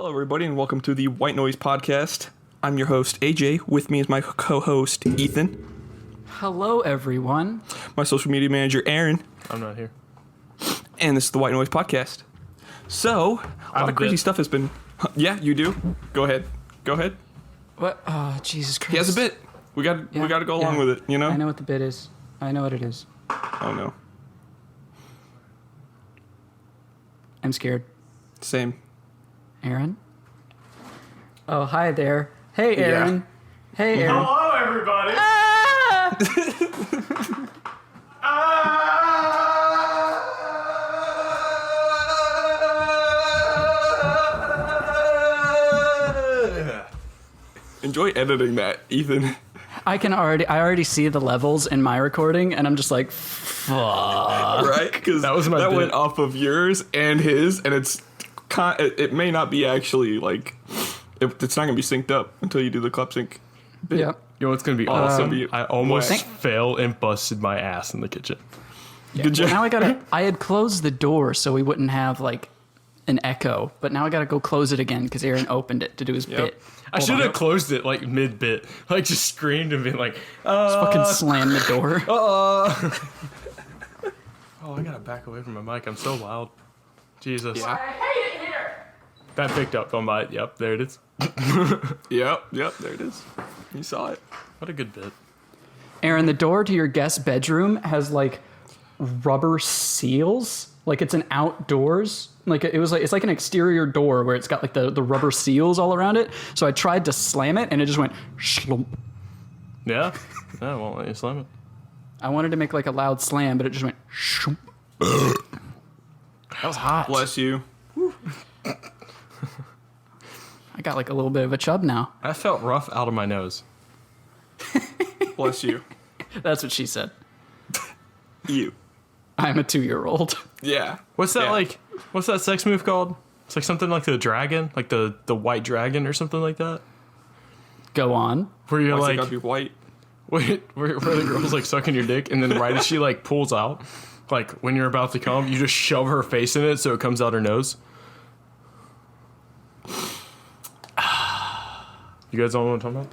Hello, everybody, and welcome to the White Noise Podcast. I'm your host, AJ. With me is my co-host, Ethan. Hello, everyone. My social media manager, Aaron. I'm not here. And this is the White Noise Podcast. So, a lot of crazy stuff has been... Yeah, you do. Go ahead. What? Oh, Jesus Christ. He has a bit. We got to go along with it, you know? I know what the bit is. I know what it is. Oh, no. I'm scared. Same. Aaron? Oh, hi there. Hey, Aaron. Yeah. Hey, Aaron. Hello, everybody. Enjoy editing that, Ethan. I already see the levels in my recording, and I'm just like, fuck. Right? Because that went off of yours and his, and it may not be actually, like, it's not going to be synced up until you do the club sync bit. Yep. You know what's going to be awesome? I almost fell and busted my ass in the kitchen. Yeah. Good job. Well, now I had closed the door so we wouldn't have, like, an echo, but now I got to go close it again because Aaron opened it to do his bit. I should have closed it, like, mid-bit. Like, just screamed and been like, Just fucking slammed the door. Oh, I got to back away from my mic. I'm so loud. Jesus. Yeah. I hate it here. That picked up on my... Yep, there it is. Yep, there it is. You saw it. What a good bit. Aaron, the door to your guest bedroom has, like, rubber seals. Like, it's an outdoors. Like, it's like an exterior door where it's got, like, the rubber seals all around it. So I tried to slam it, and it just went shlump. Yeah? Yeah, I won't let you slam it. I wanted to make, like, a loud slam, but it just went shloomp. That was hot. Bless you. I got, like, a little bit of a chub now. I felt rough out of my nose. Bless you. That's what she said. You. I'm a 2-year-old. Yeah. What's that, Yeah. what's that sex move called? It's like something like the dragon, like the white dragon or something like that. Go on. Where you're Why's it like... gotta be white? Where the girl's like sucking your dick, and then right as she like pulls out, like when you're about to come, you just shove her face in it so it comes out her nose. You guys all know what I'm talking about?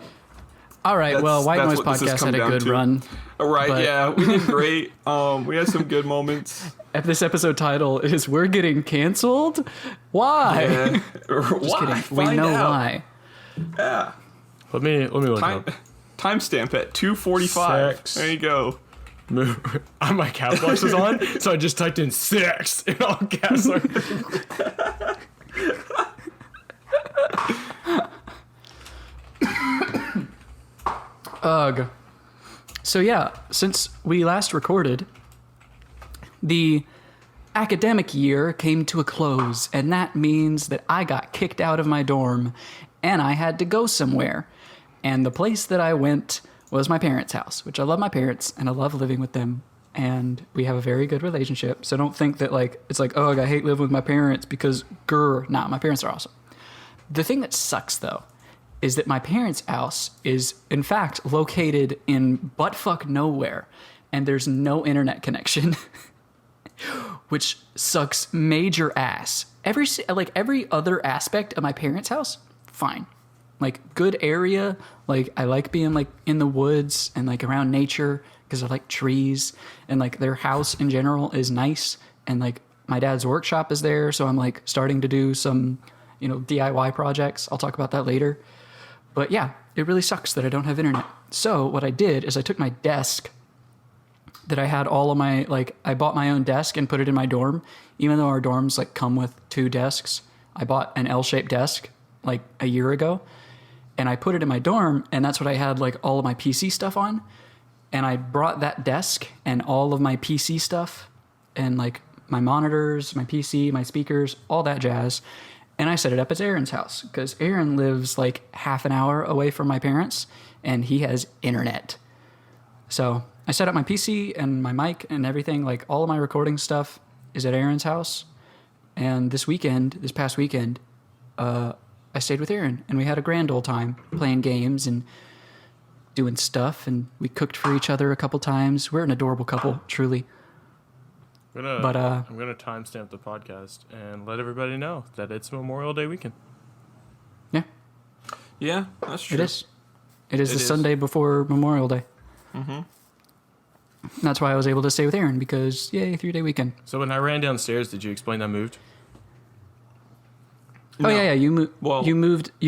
All right, well, White Noise what this has Podcast had a come good down to. run. All right, But- yeah, we did great. We had some good moments. This episode title is "We're Getting Canceled." Why? Yeah. Just Why? kidding. We Find know out. why. Yeah. Let me look it up. Timestamp at 2:45. Sex. There you go. My Caplex was on, so I just typed in sex in all caps. Ugh. So yeah, since we last recorded, the academic year came to a close, and that means that I got kicked out of my dorm, and I had to go somewhere. And the place that I went was my parents' house, which I love my parents, and I love living with them, and we have a very good relationship. So don't think that, like, it's like, oh, I hate living with my parents because, nah, my parents are awesome. The thing that sucks, though, is that my parents' house is, in fact, located in buttfuck nowhere, and there's no internet connection, which sucks major ass. Every other aspect of my parents' house, fine. Like, good area, like, I like being, like, in the woods and, like, around nature, because I like trees, and, like, their house in general is nice, and, like, my dad's workshop is there, so I'm, like, starting to do some, DIY projects. I'll talk about that later. But yeah, it really sucks that I don't have internet. So what I did is I took my desk that I had all of my, like, I bought my own desk and put it in my dorm. Even though our dorms, like, come with 2 desks, I bought an L-shaped desk, like, a year ago. And I put it in my dorm, and that's what I had, like, all of my PC stuff on. And I brought that desk and all of my PC stuff and, like, my monitors, my PC, my speakers, all that jazz. And I set it up at Aaron's house because Aaron lives like half an hour away from my parents and he has internet. So I set up my PC and my mic and everything, like all of my recording stuff is at Aaron's house. And this past weekend, I stayed with Aaron and we had a grand old time playing games and doing stuff. And we cooked for each other a couple times. We're an adorable couple, truly. I'm gonna timestamp the podcast and let everybody know that it's Memorial Day weekend. Yeah, that's true. It is. It is the Sunday before Memorial Day. Mm-hmm. That's why I was able to stay with Aaron because, yay, 3-day weekend. So when I ran downstairs, did you explain I moved? No. Oh yeah. You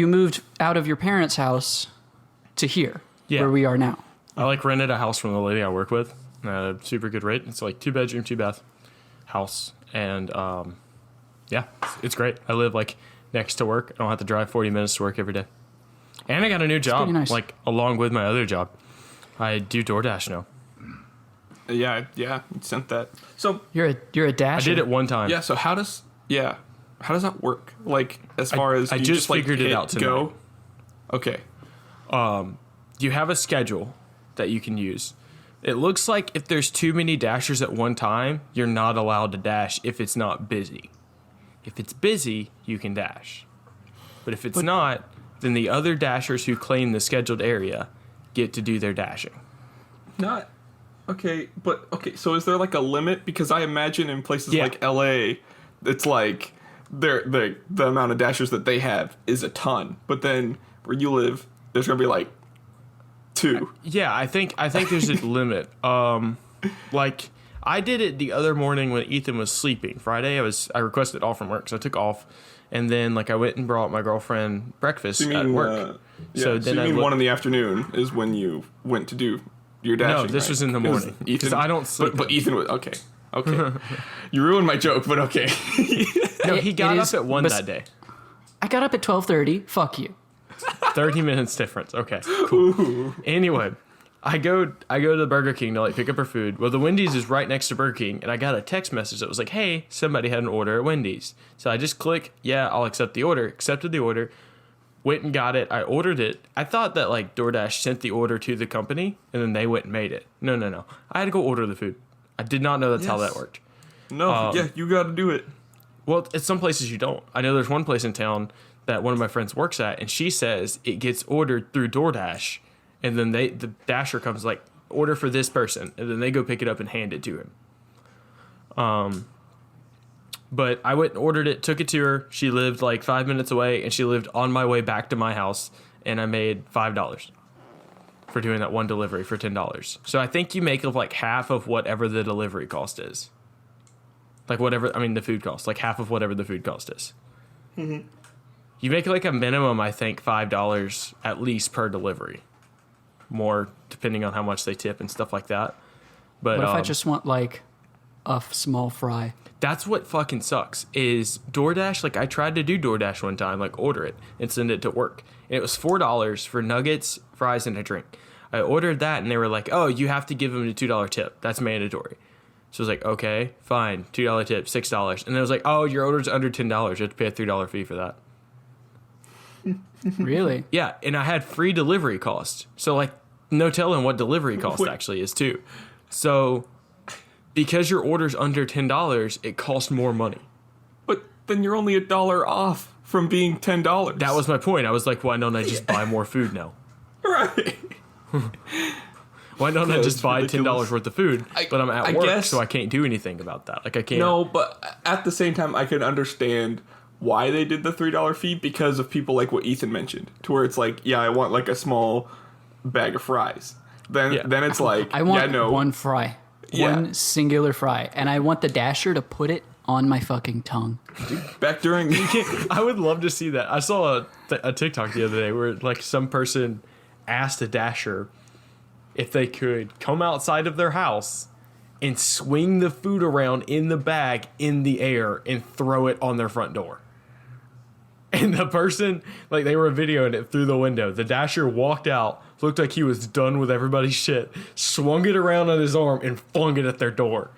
moved out of your parents' house to here, where we are now. I rented a house from the lady I work with at a super good rate. It's 2-bedroom, 2-bath house, and it's great. I live next to work. I don't have to drive 40 minutes to work every day, and I got a new job. Nice. Along with my other job, I do DoorDash now. Yeah, you sent that. So you're a dasher. I did it one time. Yeah. So how does that work? As far as I just figured it out tonight. Go. Okay. You have a schedule that you can use. It looks like if there's too many dashers at one time, you're not allowed to dash if it's not busy. If it's busy, you can dash. But if it's not, then the other dashers who claim the scheduled area get to do their dashing. Not okay, so is there a limit? Because I imagine in places like LA, it's the amount of dashers that they have is a ton. But then where you live, there's gonna be 2. Yeah, I think there's a limit. I did it the other morning when Ethan was sleeping. Friday, I requested off from work, so I took off, and then I went and brought my girlfriend breakfast at work. So you mean 1 in the afternoon is when you went to do your dashing? No, this was in the morning because I don't sleep. But Ethan was okay. You ruined my joke, but okay. No, he got up at 1 that day. I got up at 12:30. Fuck you. 30 minutes difference. Okay, cool. Ooh. Anyway, I go to the Burger King to pick up her food. Well, the Wendy's is right next to Burger King, and I got a text message that was hey, somebody had an order at Wendy's. So I just click, I'll accept the order. Accepted the order. Went and got it. I ordered it. I thought that DoorDash sent the order to the company, and then they went and made it. No. I had to go order the food. I did not know that's how that worked. No, you got to do it. Well, at some places you don't. I know there's one place in town that one of my friends works at, and she says it gets ordered through DoorDash, and then the dasher comes order for this person, and then they go pick it up and hand it to him. But I went and ordered it, took it to her. She lived 5 minutes away, and she lived on my way back to my house, and I made $5 for doing that one delivery for $10. So I think you make half of whatever the delivery cost is. The food cost, half of whatever the food cost is. Mm-hmm. You make a minimum, I think, $5 at least per delivery. More depending on how much they tip and stuff like that. But what if I just want a small fry? That's what fucking sucks is DoorDash. I tried to do DoorDash one time, order it and send it to work. And it was $4 for nuggets, fries, and a drink. I ordered that and they were oh, you have to give them a $2 tip. That's mandatory. So I was okay, fine, $2 tip, $6. And then it was oh, your order's under $10. You have to pay a $3 fee for that. Really? Yeah, and I had free delivery cost. So no telling what delivery cost actually is too. So because your order's under $10, it costs more money. But then you're only $1 off from being $10. That was my point. I was why don't I just buy more food now? Right. Why don't I just buy $10 worth of food? But I'm at work, so I can't do anything about that. I can't. No, but at the same time, I can understand why they did the $3 fee because of people like what Ethan mentioned, to where it's I want a small bag of fries. Then it's I want one fry, one singular fry, and I want the dasher to put it on my fucking tongue. Back during, I would love to see that. I saw a TikTok the other day where some person asked a dasher if they could come outside of their house and swing the food around in the bag in the air and throw it on their front door. And the person, they were videoing it through the window. The dasher walked out, looked like he was done with everybody's shit, swung it around on his arm, and flung it at their door.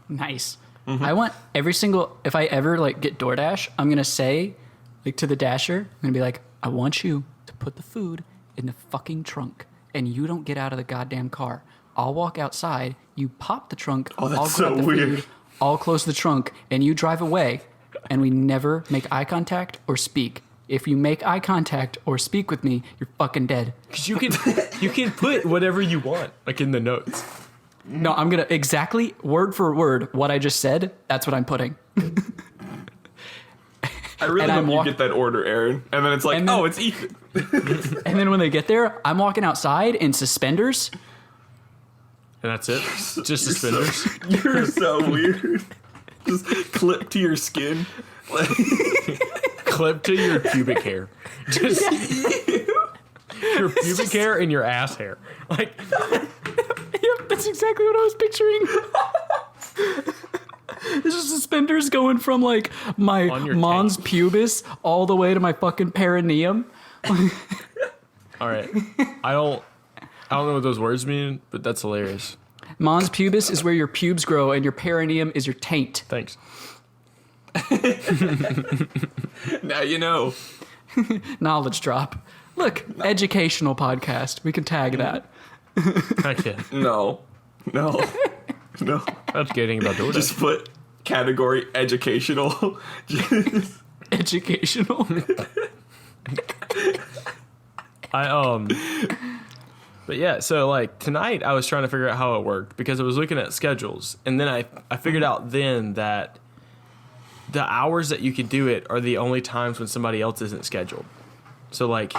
Nice. Mm-hmm. I want every single, if I ever get DoorDash, I'm going to say to the dasher, I'm going to be I want you to put the food in the fucking trunk, and you don't get out of the goddamn car. I'll walk outside, you pop the trunk, I'll grab the food, I'll close the trunk, and you drive away. And we never make eye contact or speak. If you make eye contact or speak with me, you're fucking dead. Because you can put whatever you want, in the notes. No, I'm going to exactly word for word what I just said. That's what I'm putting. I really And hope I'm you get that order, Aaron. And then it's like, And then- oh, it's Ethan. And then when they get there, I'm walking outside in suspenders. And that's it. Just suspenders. You're so weird. Just clip to your skin. Clip to your pubic hair. Just your pubic hair and your ass hair. Like, Yep, that's exactly what I was picturing. There's just suspenders going from like my On your mons tank. pubis all the way to my fucking perineum. all right. I don't know what those words mean, but that's hilarious. Mons pubis is where your pubes grow, and your perineum is your taint. Thanks. Now you know. Knowledge drop. Look, educational podcast. We can tag that. Okay. No. No. That's getting about DoorDash. Just put category educational. Just- Educational. But yeah, so like tonight I was trying to figure out how it worked because I was looking at schedules, and then I figured out then that the hours that you can do it are the only times when somebody else isn't scheduled. So like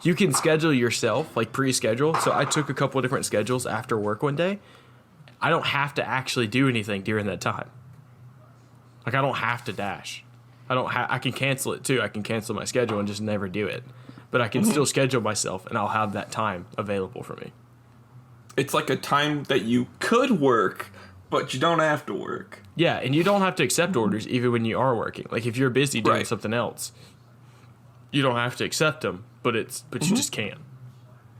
you can schedule yourself, like pre-schedule. So I took a couple of different schedules after work one day. I don't have to actually do anything during that time. Like I don't have to dash. I can cancel it too. I can cancel my schedule and just never do it. But I can still schedule myself, and I'll have that time available for me. It's like a time that you could work, but you don't have to work. Yeah, and you don't have to accept orders even when you are working. Like if you're busy doing Right. something else, you don't have to accept them, but you just can.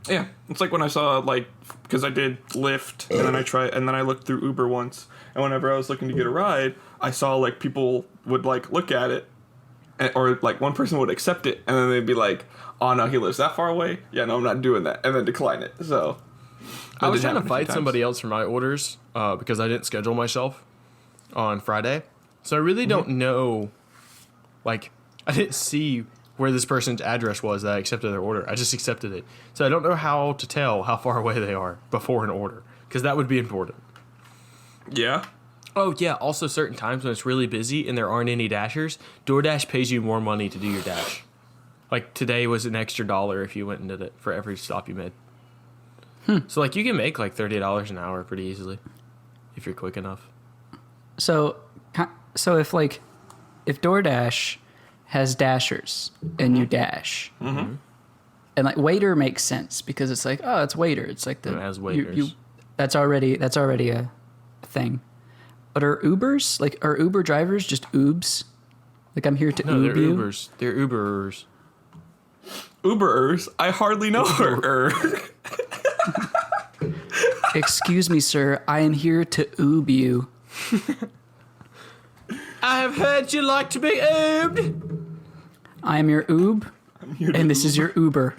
Yeah, it's like when I saw like because I did Lyft and then I looked through Uber once, and whenever I was looking to get a ride, I saw like people would like look at it, or like one person would accept it, and then they'd be like, "Oh no, he lives that far away. Yeah, no, I'm not doing that," and then decline it. So I was did trying to happen a few fight times. somebody else for my orders because I didn't schedule myself on Friday. So I really don't know, like, I didn't see where this person's address was that I accepted their order. I just accepted it. So I don't know how to tell how far away they are before an order, because that would be important. Yeah. Oh, yeah. Also, certain times when it's really busy and there aren't any dashers, DoorDash pays you more money to do your dash. Like, today was an extra $1 if you went and did it for every stop you made. So, like, you can make, like, $30 an hour pretty easily if you're quick enough. So if DoorDash has dashers and you dash, and like waiter makes sense because it's like, oh, it's waiter. It's like It has waiters. that's already a thing. But are Uber drivers just oobs? Like I'm here to No, they're oob you. Ubers. They're Uberers. Uberers, I hardly know her. Excuse me, sir. I am here to oob you. I have heard you like to be oobed. I am your oob, and this is your Uber.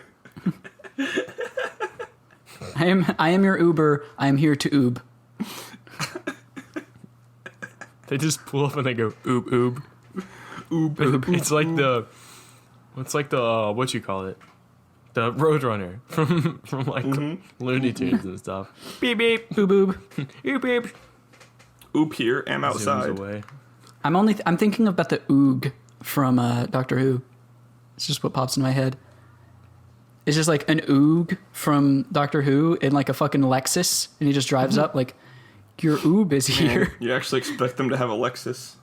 I am your Uber. I am here to oob. They just pull up and they go oob oob. Oob. It's like the what you call it? The Roadrunner from like Looney Tunes and stuff. Beep beep. Oob oob. Beep beep. Oop here, am outside. Zooms away. I'm thinking about the oog from Doctor Who. It's just what pops in my head. It's just like an oog from Doctor Who in like a fucking Lexus, and he just drives up like, your oob is here. You actually expect them to have a Lexus.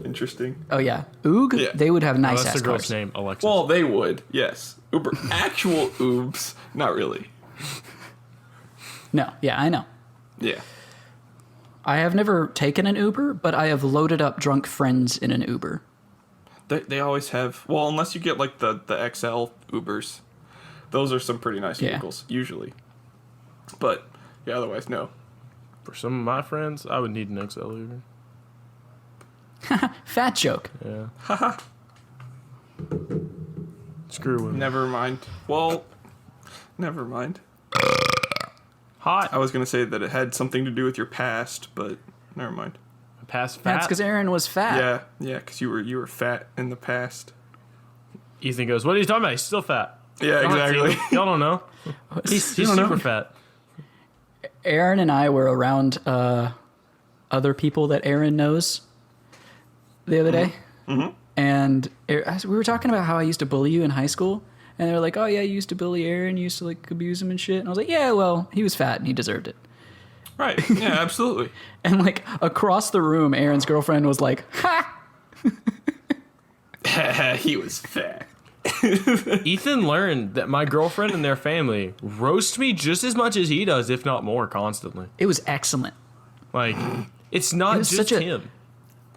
Interesting. Oh yeah, oog. Yeah. They would have Oh, nice that's ass the girl's cars. name, Alexis. Well, they would, yes. Uber, actual oobs, not really. No, yeah, I know. Yeah. I have never taken an Uber, but I have loaded up drunk friends in an Uber. They always have, well, unless you get like the XL Ubers. Those are some pretty nice Yeah. vehicles, usually. But, yeah, otherwise, no. For some of my friends, I would need an XL Uber. Fat joke. Yeah. Screw women. Never mind. Well, never mind. Hot. I was going to say that it had something to do with your past, but never mind. Past fat. That's because Aaron was fat. Yeah, because you were fat in the past. Ethan goes, what are you talking about? He's still fat. Yeah, Y'all haven't seen exactly. him. Y'all don't know. He's don't know. super fat. Aaron and I were around other people that Aaron knows the other day. And we were talking about how I used to bully you in high school. And they were like, oh, yeah, you used to bully Aaron. You used to, like, abuse him and shit. And I was like, yeah, well, he was fat and he deserved it. Right. Yeah, absolutely. And, like, across the room, Aaron's girlfriend was like, ha! He was fat. Ethan learned that my girlfriend and their family roast me just as much as he does, if not more, constantly. It was excellent. Like, it's not was just such a- him.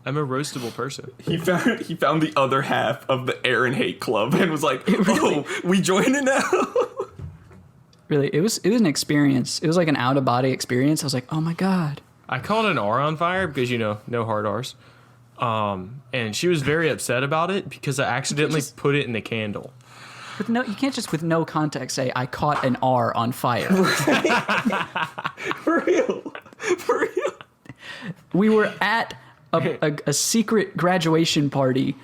I'm a roastable person. He found the other half of the Aaron hate club and was like, "Oh, we joining now." Really, it was an experience. It was like an out of body experience. I was like, oh my god. I caught an R on fire because, you know, no hard R's. And she was very upset about it because I accidentally put it in the candle. With no, you can't just with no context say I caught an R on fire. For real. We were at a secret graduation party,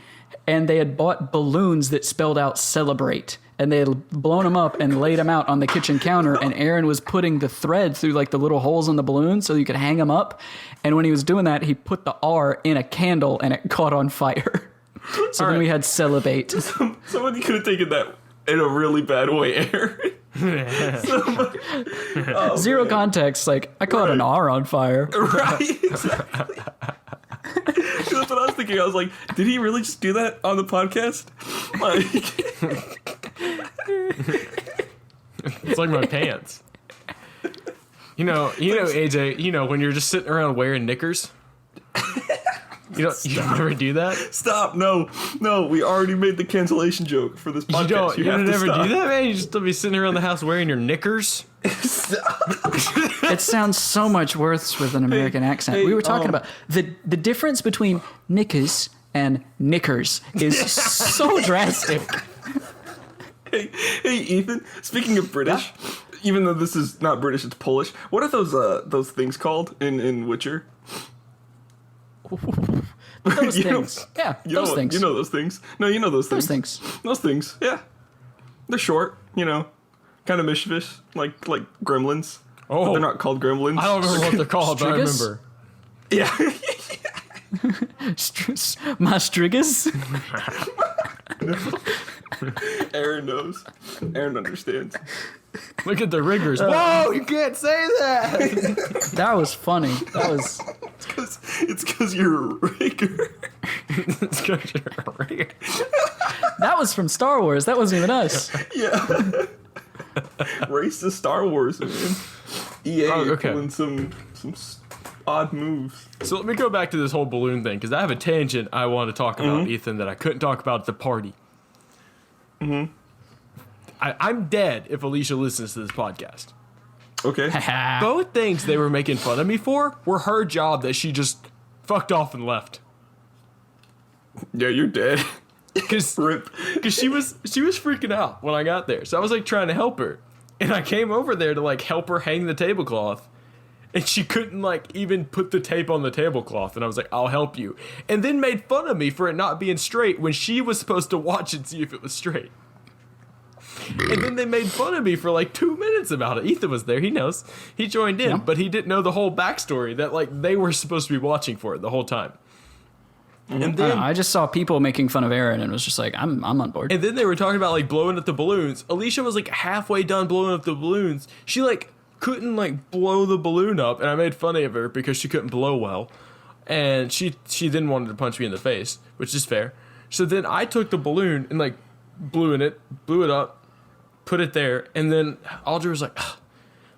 and they had bought balloons that spelled out "celebrate," and they had blown them up and laid them out on the kitchen counter. And Aaron was putting the thread through like the little holes in the balloon so you could hang them up. And when he was doing that, he put the R in a candle, and it caught on fire. So then we had "celebrate." Somebody could have taken that in a really bad way, Aaron. Zero context. Like I caught an R on fire. Right. Exactly. That's what I was thinking. I was like, did he really just do that on the podcast? Like, It's like my pants. You know, AJ, you know, when you're just sitting around wearing knickers. You never do that? stop. No. We already made the cancellation joke for this podcast. You have to never stop. do that, man? You just be sitting around the house wearing your knickers? It sounds so much worse with an American accent. We were talking about the difference between knickers and knickers is so drastic. Hey, Ethan. Speaking of British, even though this is not British, it's Polish. What are those things called in Witcher? Those You know- things. Yeah, You know those what- things. You know those things. No, you know those things. Those things. Those things. Yeah. They're short. You know, kind of mischievous, like gremlins. Oh. But they're not called gremlins. I don't remember what they're called, but I Strigas? remember. Yeah. My striggers. Aaron knows. Aaron understands. Look at the riggers. Whoa, you can't say that. That was funny. That was. It's because you're a rigger. It's 'cause you're a rigger. That was from Star Wars. That wasn't even us. Yeah. Racist Star Wars, man. EA okay. pulling some odd moves. So let me go back to this whole balloon thing, because I have a tangent I want to talk about, Ethan, that I couldn't talk about at the party. I'm dead if Alicia listens to this podcast. Okay. Both things they were making fun of me for were her job that she just fucked off and left. Yeah, you're dead. Because Rip. she was freaking out when I got there. So I was like trying to help her. And I came over there to like help her hang the tablecloth. And she couldn't like even put the tape on the tablecloth. And I was like, I'll help you. And then made fun of me for it not being straight when she was supposed to watch and see if it was straight. And then they made fun of me for like 2 minutes about it. Ethan was there. He knows. He joined in. Yeah. But he didn't know the whole backstory that like they were supposed to be watching for it the whole time. And then I just saw people making fun of Aaron and was just like, I'm on board. And then they were talking about like blowing up the balloons. Alicia was like halfway done blowing up the balloons. She like couldn't like blow the balloon up, and I made fun of her because she couldn't blow well. And she then wanted to punch me in the face, which is fair. So then I took the balloon and like blew it up, put it there, and then Audrey was like, "Ugh,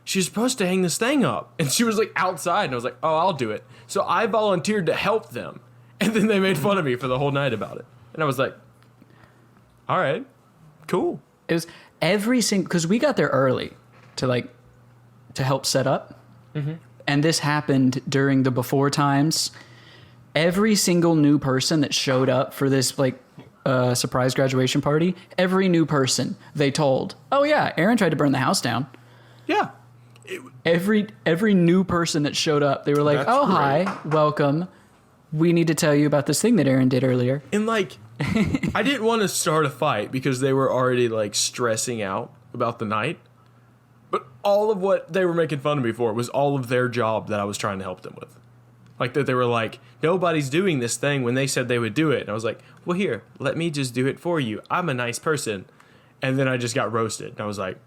she's supposed to hang this thing up," and she was like outside, and I was like, "Oh, I'll do it." So I volunteered to help them. And then they made fun of me for the whole night about it. And I was like, all right, cool. It was every single, because we got there early to help set up. And this happened during the before times. Every single new person that showed up for this like surprise graduation party, every new person they told, oh yeah, Aaron tried to burn the house down. Yeah. Every new person that showed up, they were like, That's oh, great. hi, welcome. We need to tell you about this thing that Aaron did earlier. And like, I didn't want to start a fight because they were already like stressing out about the night. But all of what they were making fun of me for was all of their job that I was trying to help them with. Like that they were like, nobody's doing this thing when they said they would do it. And I was like, well, here, let me just do it for you. I'm a nice person. And then I just got roasted. And I was like,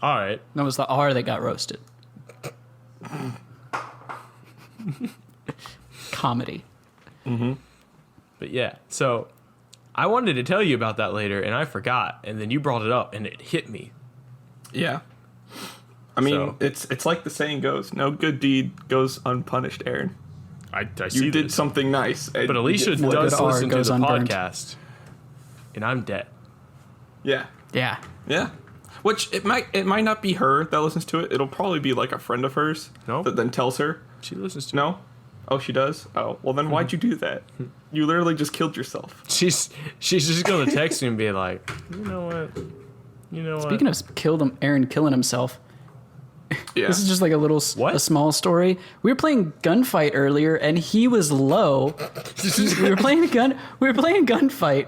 all right. That was the R that got roasted. Comedy. Mm-hmm. But yeah, so I wanted to tell you about that later, and I forgot. And then you brought it up, and it hit me. Yeah. I mean, it's like the saying goes, no good deed goes unpunished, Aaron. I see you did this. something nice. But Alicia does listen to the podcast, and I'm dead. Yeah. Yeah. Yeah. Which it might not be her that listens to it. It'll probably be like a friend of hers that then tells her. She listens to No? Oh, she does? Oh, well then why'd you do that? You literally just killed yourself. She's just going to text me and be like, you know what? Speaking of Aaron killing himself, Yeah. this is just like a small story. We were playing Gunfight earlier, and he was low. we were playing Gunfight,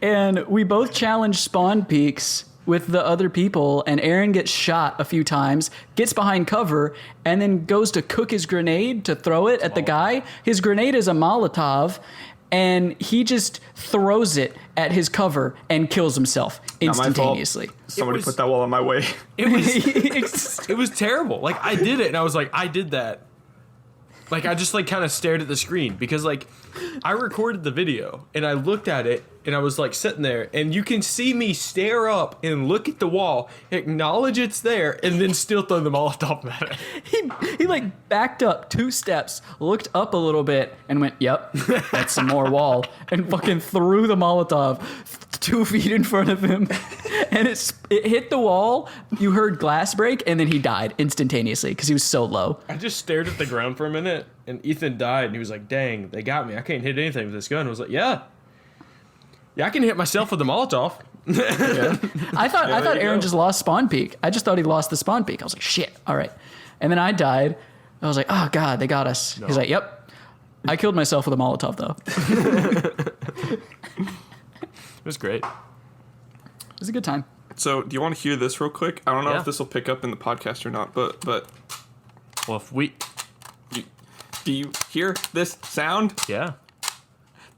and we both challenged spawn peaks with the other people, and Aaron gets shot a few times, gets behind cover, and then goes to cook his grenade to throw it at the guy. His grenade is a Molotov, and he just throws it at his cover and kills himself instantaneously. Somebody put that wall on my way. It was terrible. Like, I did it, and I was like, I did that. Like, I just, like, kind of stared at the screen, because, like, I recorded the video, and I looked at it, and I was, like, sitting there, and you can see me stare up and look at the wall, acknowledge it's there, and then still throw the Molotov at it. He like backed up 2 steps, looked up a little bit, and went, "Yep, that's some more wall," and fucking threw the Molotov 2 feet in front of him, and it hit the wall. You heard glass break, and then he died instantaneously because he was so low. I just stared at the ground for a minute, and Ethan died, and he was like, "Dang, they got me. I can't hit anything with this gun." I was like, "Yeah, I can hit myself with the Molotov." Yeah. I thought Aaron just lost spawn peak. I just thought he lost the spawn peak. I was like, shit, all right. And then I died. I was like, oh God, they got us. No. He's like, yep. I killed myself with a Molotov though. It was great. It was a good time. So, do you want to hear this real quick? I don't know if this will pick up in the podcast or not, but well, if we do you hear this sound? Yeah.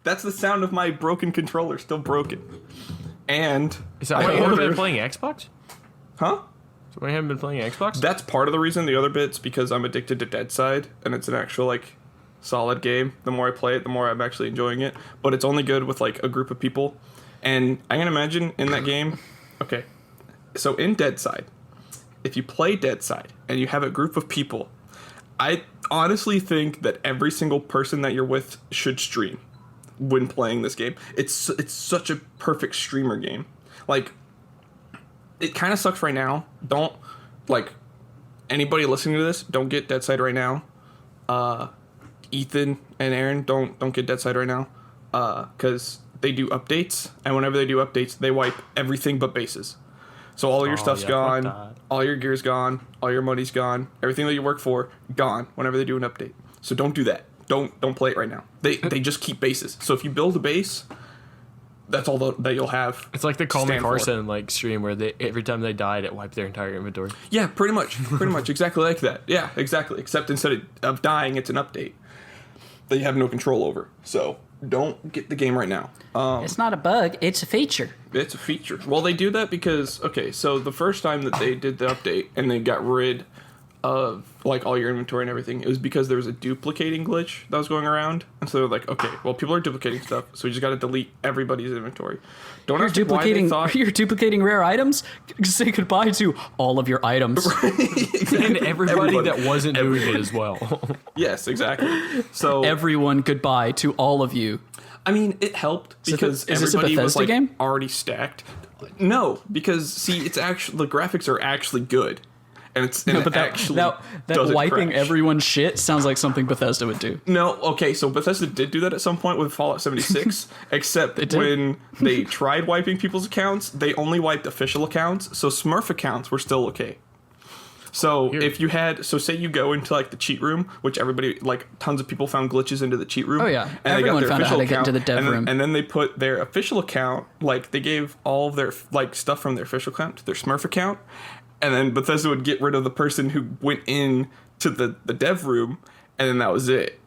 That's the sound of my broken controller, still broken. And is that why you haven't been playing Xbox? Huh? So why you haven't been playing Xbox? That's part of the reason. The other bit's because I'm addicted to Deadside, and it's an actual like solid game. The more I play it, the more I'm actually enjoying it. But it's only good with like a group of people. And I can imagine in that game. Okay, so in Deadside, if you play Deadside and you have a group of people, I honestly think that every single person that you're with should stream when playing this game. It's such a perfect streamer game. Like, it kind of sucks right now. Don't, like, anybody listening to this, don't get Deadside right now. Ethan and Aaron, don't get Deadside right now. Because they do updates, and whenever they do updates, they wipe everything but bases. So all your stuff's gone, all your gear's gone, all your money's gone, everything that you work for, gone whenever they do an update. So don't do that. Don't play it right now. They just keep bases. So if you build a base, that's all that you'll have. It's like the Call Me Carson like stream where they every time they died, it wiped their entire inventory. Yeah, pretty much, exactly like that. Yeah, exactly. Except instead of dying, it's an update that you have no control over. So don't get the game right now. It's not a bug; it's a feature. It's a feature. Well, they do that because so the first time that they did the update and they got rid of like all your inventory and everything, it was because there was a duplicating glitch that was going around, and so they're like, okay, well, people are duplicating stuff, so we just got to delete everybody's inventory. Don't ask me why they thought you're duplicating rare items. Say goodbye to all of your items. And everybody that wasn't doing it as well. Yes, exactly. So everyone goodbye to all of you. I mean, it helped because is this a everybody was Bethesda like game? Already stacked. No, because see, it's actually the graphics are actually good. And that wiping everyone's shit sounds like something Bethesda would do. No, okay, so Bethesda did do that at some point with Fallout 76, except when they tried wiping people's accounts, they only wiped official accounts, so Smurf accounts were still okay. So if you had, say you go into like the cheat room, which everybody, like tons of people found glitches into the cheat room. Oh yeah, and everyone they got their found out how to get into the dev and room. And then they put their official account, like they gave all of their like stuff from their official account to their Smurf account. And then Bethesda would get rid of the person who went in to the dev room, and then that was it.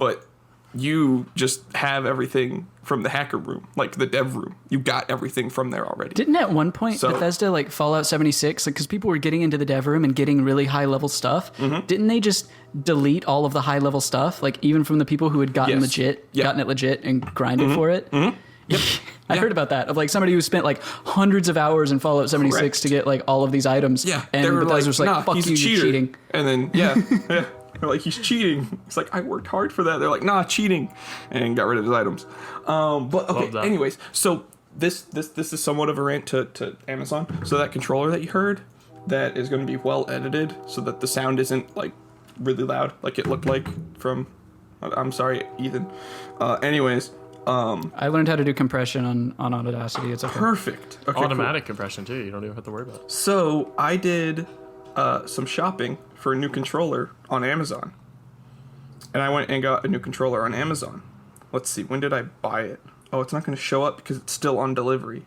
but you just have everything from the hacker room, like the dev room. You got everything from there already. Didn't at one point Bethesda, like Fallout 76, because people were getting into the dev room and getting really high level stuff, didn't they just delete all of the high level stuff, like even from the people who had gotten gotten it legit and grinded for it? Yep. I heard about that, of like somebody who spent like hundreds of hours in Fallout 76 to get like all of these items. Yeah, and Bethesda was like, nah, fuck he's you, you're cheating. And then, yeah. They're like, he's cheating. It's like, I worked hard for that. They're like, nah, cheating. And got rid of his items. But okay, anyways. So this is somewhat of a rant to Amazon. So that controller that you heard, that is going to be well edited so that the sound isn't like really loud like it looked like from, I'm sorry, Ethan. Anyways. I learned how to do compression on Audacity. It's okay. Perfect. Okay, Automatic compression too. You don't even have to worry about it. So I did some shopping for a new controller on Amazon. And I went and got a new controller on Amazon. Let's see, when did I buy it? Oh, it's not going to show up because it's still on delivery.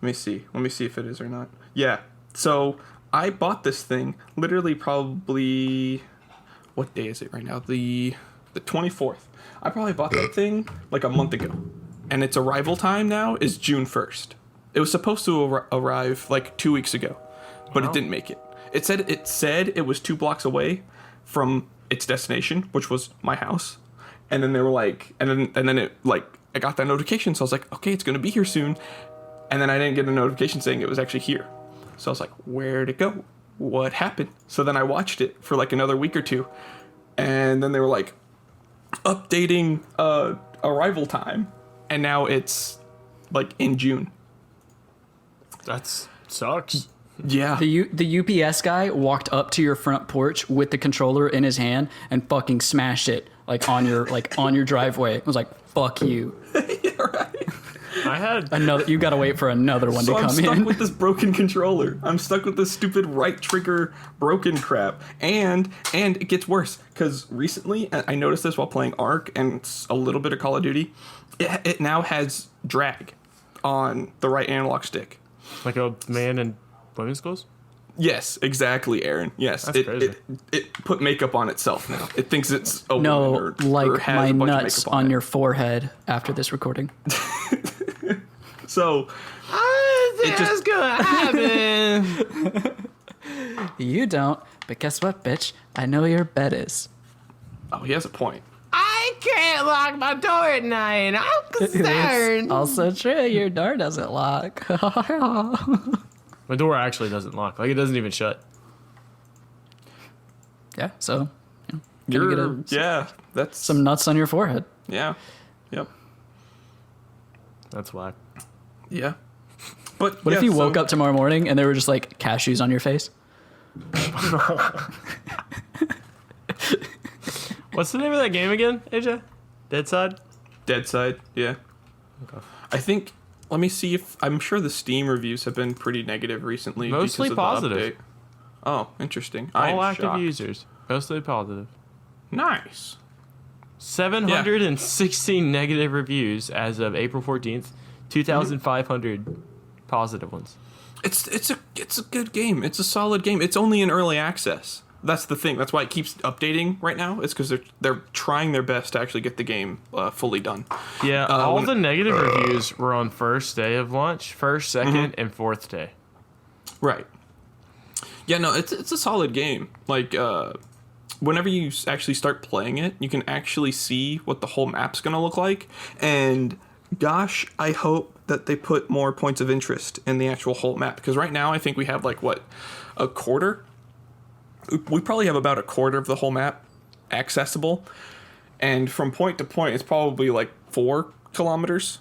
Let me see if it is or not. Yeah, so I bought this thing literally probably, what day is it right now? The 24th. I probably bought that thing like a month ago. And its arrival time now is June 1st. It was supposed to arrive like 2 weeks ago, but it didn't make it. It said it was 2 blocks away from its destination, which was my house. And then they were like, and then it like, I got that notification, so I was like, okay, it's gonna be here soon. And then I didn't get a notification saying it was actually here. So I was like, where'd it go? What happened? So then I watched it for like another week or two, and then they were like updating arrival time, and now it's like in June. That sucks. Yeah. The UPS guy walked up to your front porch with the controller in his hand and fucking smashed it like on your driveway. It was like, fuck you. Yeah, right. I had another. You gotta wait for another one to come in. So I'm stuck with this broken controller. I'm stuck with this stupid right trigger broken crap, and it gets worse because recently I noticed this while playing Ark and a little bit of Call of Duty. It now has drag on the right analog stick, like a man in women's clothes. Yes, exactly, Aaron. Yes, that's crazy. It put makeup on itself now. It thinks it's a woman or has my a bunch nuts of makeup on your forehead after this recording. So it just gonna happen. You don't, but guess what, bitch? I know your bed is. Oh, he has a point. I can't lock my door at night. I'm concerned. It's also true. Your door doesn't lock. My door actually doesn't lock. Like, it doesn't even shut. Yeah, so that's some nuts on your forehead. Yeah. Yep. That's whack. Yeah. But what if you woke up tomorrow morning and there were just like cashews on your face? What's the name of that game again, AJ? Deadside? Deadside, yeah. Okay. I think, let me see if, I'm sure the Steam reviews have been pretty negative recently. Mostly because of positive. The update. Oh, interesting. All active shocked. users. Mostly positive. Nice. 716 negative reviews as of April 14th. 2,500 positive ones. It's a good game. It's a solid game. It's only in early access. That's the thing. That's why it keeps updating right now. It's because they're trying their best to actually get the game fully done. Yeah, all the negative reviews were on first day of launch, first, second, and fourth day. Right. Yeah, no, it's a solid game. Like, whenever you actually start playing it, you can actually see what the whole map's going to look like. And gosh, I hope that they put more points of interest in the actual whole map. Because right now, I think we have, like, what, a quarter? We probably have about a quarter of the whole map accessible. And from point to point, it's probably, like, 4 kilometers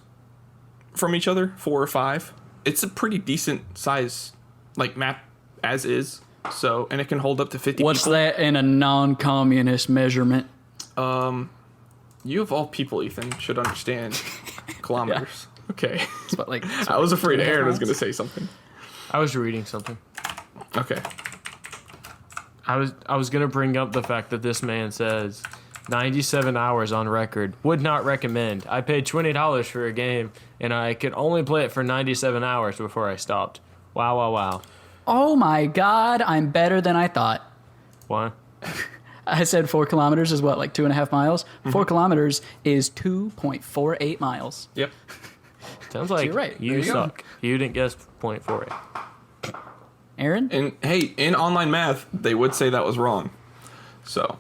from each other, 4 or 5. It's a pretty decent size, like, map as is. So, and it can hold up to 50 What's people. that in a non-communist measurement? You of all people, Ethan, should understand kilometers. Yeah. Okay. But like, I was afraid Aaron was going to say something. I was reading something. Okay. I was going to bring up the fact that this man says 97 hours on record. Would not recommend. I paid $20 for a game, and I could only play it for 97 hours before I stopped. Wow, wow, wow. Oh my God, I'm better than I thought. Why? I said 4 kilometers is what, like 2.5 miles? 4 kilometers is 2.48 miles. Yep. Sounds like you're right. You There you go. suck. You didn't guess 0.48. Aaron? And hey, in online math, they would say that was wrong. So.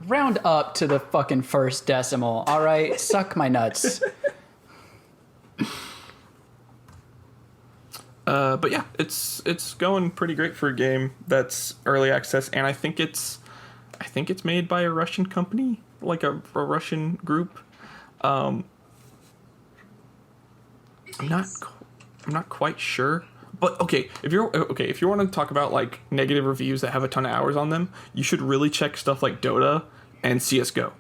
Round up to the fucking first decimal, all right? Suck my nuts. But yeah, it's going pretty great for a game that's early access, and I think it's made by a Russian company, like a Russian group. I'm not quite sure. But okay, if you want to talk about like negative reviews that have a ton of hours on them, you should really check stuff like Dota and CS:GO,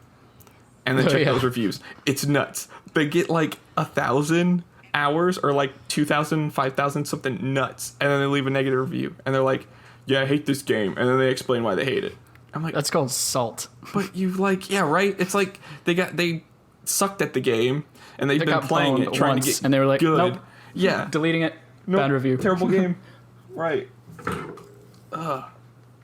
and then check those reviews. It's nuts. They get like 1,000 hours or like 2,000, 5,000, something nuts, and then they leave a negative review, and they're like, "Yeah, I hate this game," and then they explain why they hate it. I'm like, That's called salt. but you like, yeah, right? It's like they sucked at the game, and they've They been got playing it, boned trying once, to get and they were like, good. nope. Yeah, Deleting it. Nope, Bad review. terrible game. Right. I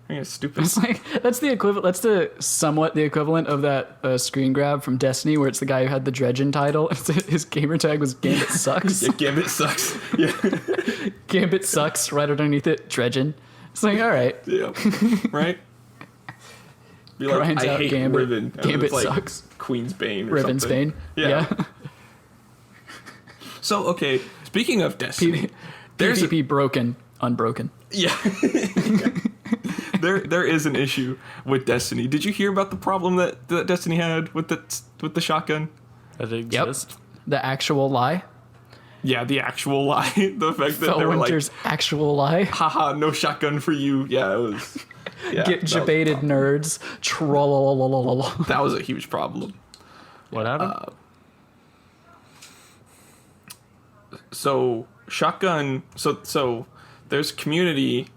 think it's stupid. It's like that's the equivalent. That's somewhat the equivalent of that screen grab from Destiny, where it's the guy who had the Dredgen title. His gamer tag was Gambit sucks. Yeah, Gambit sucks. Yeah. Gambit sucks. Right underneath it, Dredgen. It's like, all right. Yeah. Right. Be like, Grinds I out hate Gambit. Riven. And Gambit it's like sucks. Queen's Bane or Riven's something. Bane. Yeah. So okay, speaking of Destiny, there's PvP broken, unbroken. yeah. There is an issue with Destiny. Did you hear about the problem that Destiny had with the shotgun? That it Yep. exists. The actual lie. Yeah, the actual lie. The fact that they were like, Fellwinter's actual lie. haha, no shotgun for you. Yeah, it was. Yeah, Get debated nerds. Troll. that was a huge problem. What happened? So shotgun. So there's a community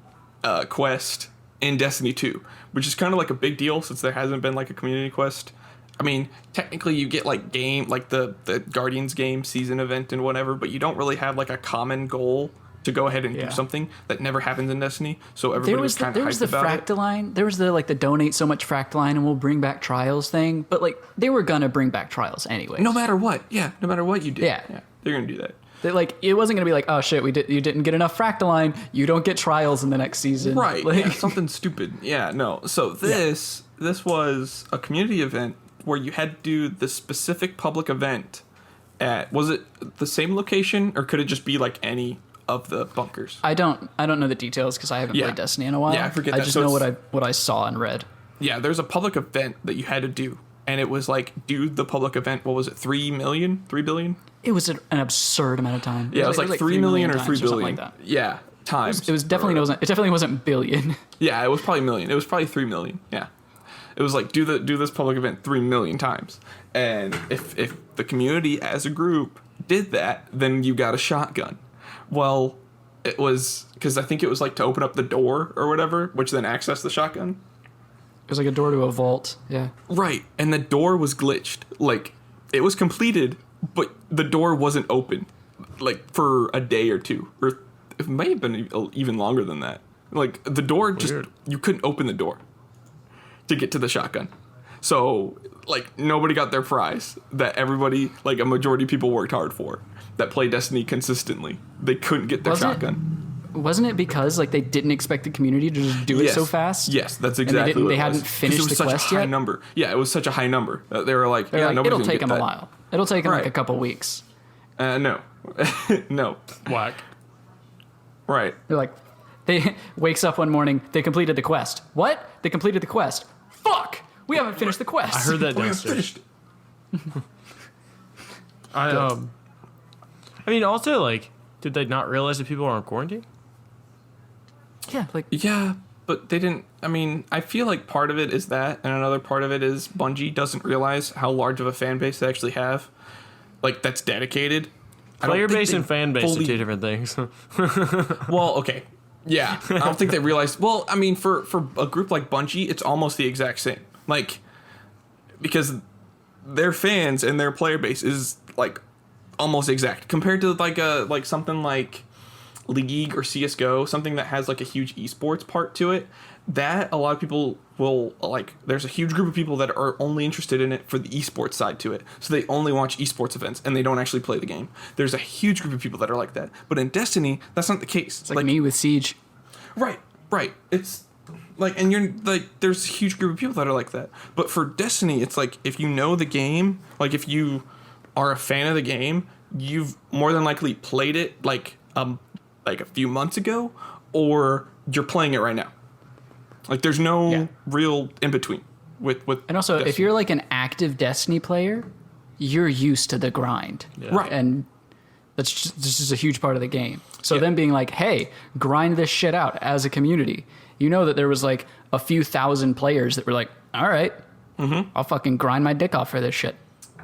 quest in Destiny 2, which is kind of like a big deal since there hasn't been like a community quest. I mean, technically you get like the Guardians game season event and whatever, but you don't really have like a common goal to go ahead and do something that never happens in Destiny. So everybody was kind of hyped the about it. Fractaline. There was the donate so much Fractaline and we'll bring back trials thing. But like they were gonna bring back trials anyway. No matter what, no matter what you did, Yeah. they're gonna do that. It wasn't gonna be like, oh shit, you didn't get enough Fractaline, you don't get trials in the next season. Right. Like, Yeah, something stupid. Yeah, no. So this was a community event where you had to do the specific public event at, was it the same location or could it just be like any of the bunkers? I don't know the details because I haven't played Destiny in a while. Yeah, I forget I that. just So know it's- what I saw and read. Yeah, there's a public event that you had to do. And it was like, do the public event, what was it, 3 million? 3 billion? It was an absurd amount of time. Yeah, it was like 3 million or 3 times billion. something like that. Yeah, times. It definitely wasn't billion. Yeah, it was probably million. It was probably 3 million. Yeah. It was like do this public event 3 million times. And if the community as a group did that, then you got a shotgun. Well, it was because I think it was like to open up the door or whatever, which then accessed the shotgun. It was like a door to a vault. Yeah. Right. And the door was glitched. Like it was completed, but the door wasn't open like for a day or two, or it may have been even longer than that. Like the door just, you couldn't open the door to get to the shotgun. So like nobody got their prize that everybody, like a majority of people worked hard for that play Destiny consistently. They couldn't get their shotgun. Wasn't it because like they didn't expect the community to just do it so fast? Yes, that's exactly and what they it was. hadn't finished it was the such quest a high yet? number. Yeah, it was such a high number. They were like, They're like, nobody's it'll gonna take get them a that. while. It'll take them like Right. a couple weeks. No. No. Whack. Right. They're like, they wakes up one morning, they completed the quest. What? They completed the quest. Fuck! We haven't finished the quest. I heard that We downstairs. finished. I mean, also, like, did they not realize that people are on quarantine? Yeah, like Yeah, but they didn't. I mean, I feel like part of it is that, and another part of it is Bungie doesn't realize how large of a fan base they actually have. Like, that's dedicated. I don't Player think base they and fan base fully- are two different things. Well, okay. Yeah, I don't think they realized. Well, I mean, for a group like Bungie, it's almost the exact same. Like, because their fans and their player base is like almost exact compared to like something like League or CS:GO, something that has like a huge esports part to it. that a lot of people will like. There's a huge group of people that are only interested in it for the esports side to it, so they only watch esports events and they don't actually play the game. There's a huge group of people that are like that, but in Destiny, that's not the case. It's like me with Siege. Right. It's like, and you're like, there's a huge group of people that are like that. But for Destiny, it's like, if you know the game, like if you are a fan of the game, you've more than likely played it like a few months ago, or you're playing it right now. Like there's no real in between with And also, Destiny. if you're like an active Destiny player, you're used to the grind. Yeah. Right. And this is a huge part of the game. So then being like, hey, grind this shit out as a community. You know that there was like a few thousand players that were like, all right, I'll fucking grind my dick off for this shit.